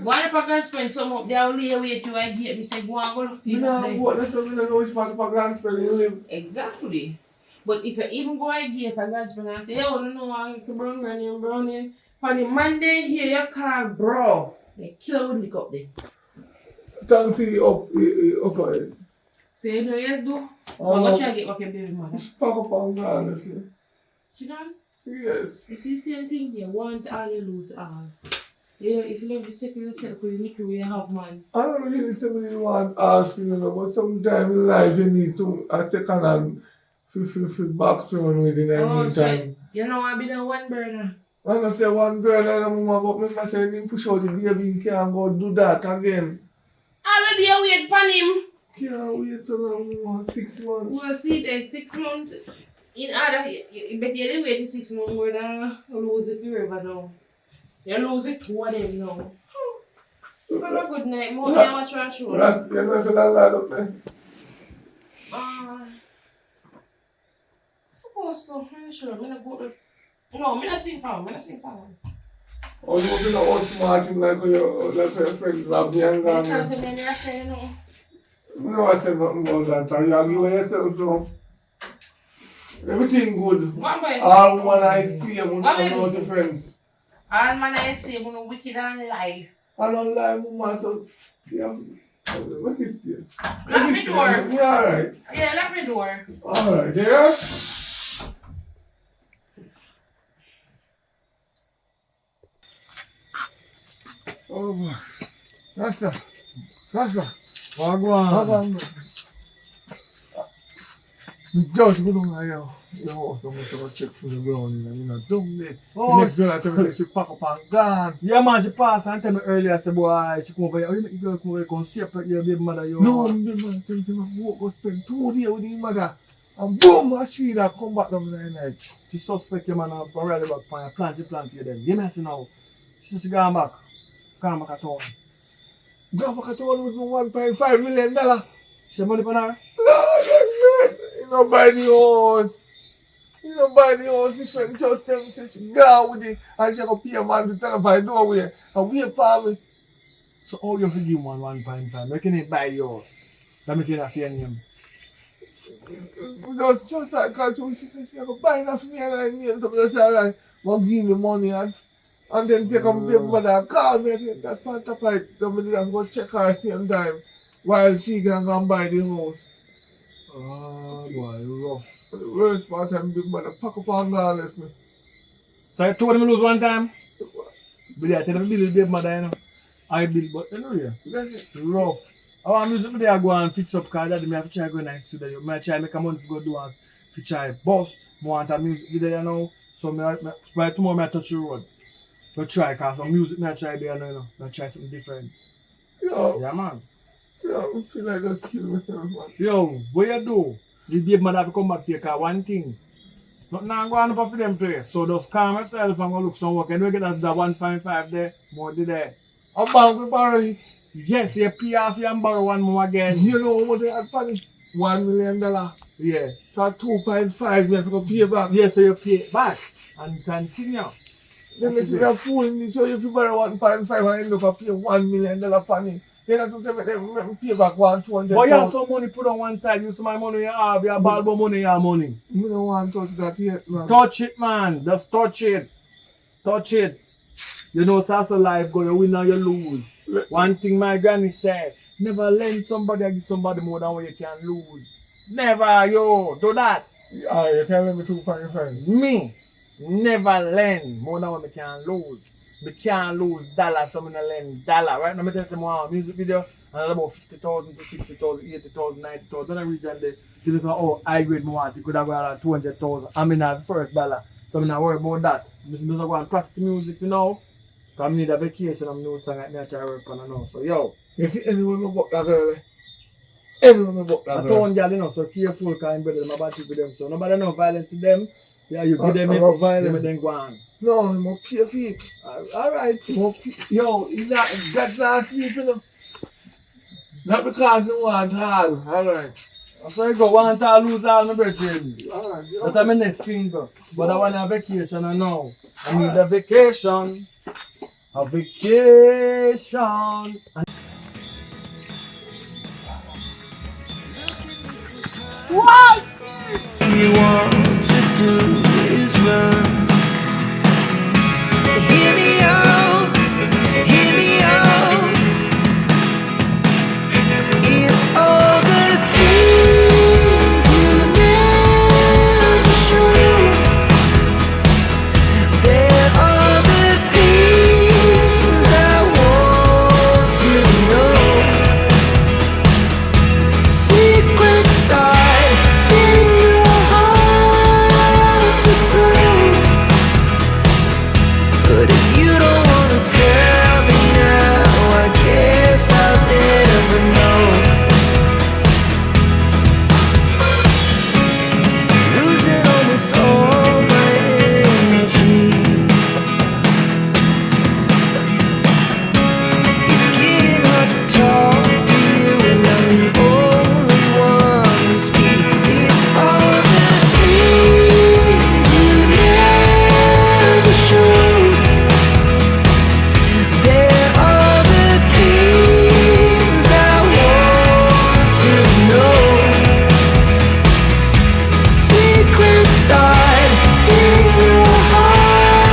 Why if I can spend some up there, lay away till I get me say go and go look for you. No, that's what I know which part of a grand spelling you live. Exactly. But if you even go and get a grand spend and say, yo, no, I'm browning. On the Monday here, you call bro. They kill with lick up there. Don't see up ahead. So you know you do? I'm Oh, going to try to get back your baby mother. Pack up and go, honestly. She done? Yes. You see same thing there, want all you lose all. You know, if you love yourself with the nickel you have, man. I don't really somebody want ask you know, but sometimes in life you need some a second hand for backstone within the Oh, so meantime. you know I be the one burner. I don't say one girl and a woman, but me say him push out the baby, he can't go do that again. I will be a wait for him. Can't wait so long, 6 months. We'll see then 6 months. In order, you bet you wait 6 months more than lose it forever now. You lose it two of them now. Have a good night, more than watch your show. That's the end of the lad up there. Suppose so. I'm not sure. I'm not go to. No, I'm not sing for him. Oh, you want to know how smart him like your friend Rob and Because I'm not saying no. No, I said nothing about that. You agree with yourself now. Everything good. What about All when I see him, I know the difference. all man I say, I'm no wicked and lie. I don't lie, woman, so yeah. What is this? Lock the door. Yeah, alright. Yeah, lock the door. Alright, yeah? Oh boy. That's that. Wagwan. Just go down here. You know, so much of a check for the brownie and you know, dumb there. Oh. The next girl I tell me she pack up and gone. Yeah, man, she passed and tell me earlier, say, boy, she come over here. Oh, you make the girl come over here, come separate your baby mother, yo. No, the man tell me she go spend 2 days with his mother. And boom, I see that come back down the night. She suspect your man and already back for you, plant you then. Give me a see now. She said she gone back at all. Go back at all with me $1.5 million. She have money for her? No, that's it. You don't buy the house. You don't buy the house. If you just tell me say she gone with it and she go pay a man to tell her by the doorway and wait for me. So how you forgive one 1.5? Where can he buy the house? Let me see that for him. Just like that, she said she go buy enough for me and I need something to say, alright, go give me money and then take a baby mother and call me and that part of it. Somebody and go check her at the same time while she can go and buy the house. Oh, boy, rough. The worst part I'm big mother pack up and go and let me. So I told him lose one time? But I tell him bill his baby mother, you know. I bill, but you know, yeah. That's it. Rough. I want music today I go and fix up because I have to try go in the studio. I try make a month to go do and to try boss. I want a music video you know. So by tomorrow I touch the road. But try because some music I try there you know. I try something different. Yo, Yeah man. yo, I feel like I just kill myself, man. Yo, what you do? The baby mother have to come back here because one thing. Nothing I'm going up for them place. So just calm myself and go look some work. And we get that 1.5 there, more there. I'm bound to borrow it. Yes, you pay off you and borrow one more again. You know how much I had for it? $1 million. Yeah. So 2.5 we have to pay back. Yeah, so you pay it back and continue. Then if you are fooling me, so if you borrow 1.5 and end up pay $1 million for it, then I have to make them pay back 200,000. But you have some money put on one side, use my money you have, you have Balbo money, you have money. I don't want to touch that yet, man. Touch it man, just touch it. Touch it. You know, it's also life go, you win or you lose. One thing my granny said, never lend somebody or give somebody more than what you can lose. Never, yo, do that. Alright, you tell me 2 from your friends. Me, never lend more than what I can lose. Me can't lose dollar, so I lend dollar. Right now, I tell you some music video, and about 50,000 to 60,000, 80,000, 90,000. Then I reach and they give it oh, high grade more, you could have got 200,000. I mean, the first dollar, so I'm not worried about that. I'm just go and practice music, you know. Because I need a vacation, I'm new song like me, I try to work on, you know. So, yo. You see, anyone who book that girl, anyone who book that I girl. told girl, you know, so careful because I'm better than my body with them. So nobody know violence to them. Yeah, you give them I'm it, not give violent. them go on. No, I'm a pure feet. Alright. Yo, that's not feet for them. Not because you want hard. Alright. So you go want to lose all my brethren. Alright. That's my next finger. But I want a vacation I know. I need a vacation. A vacation. You want to do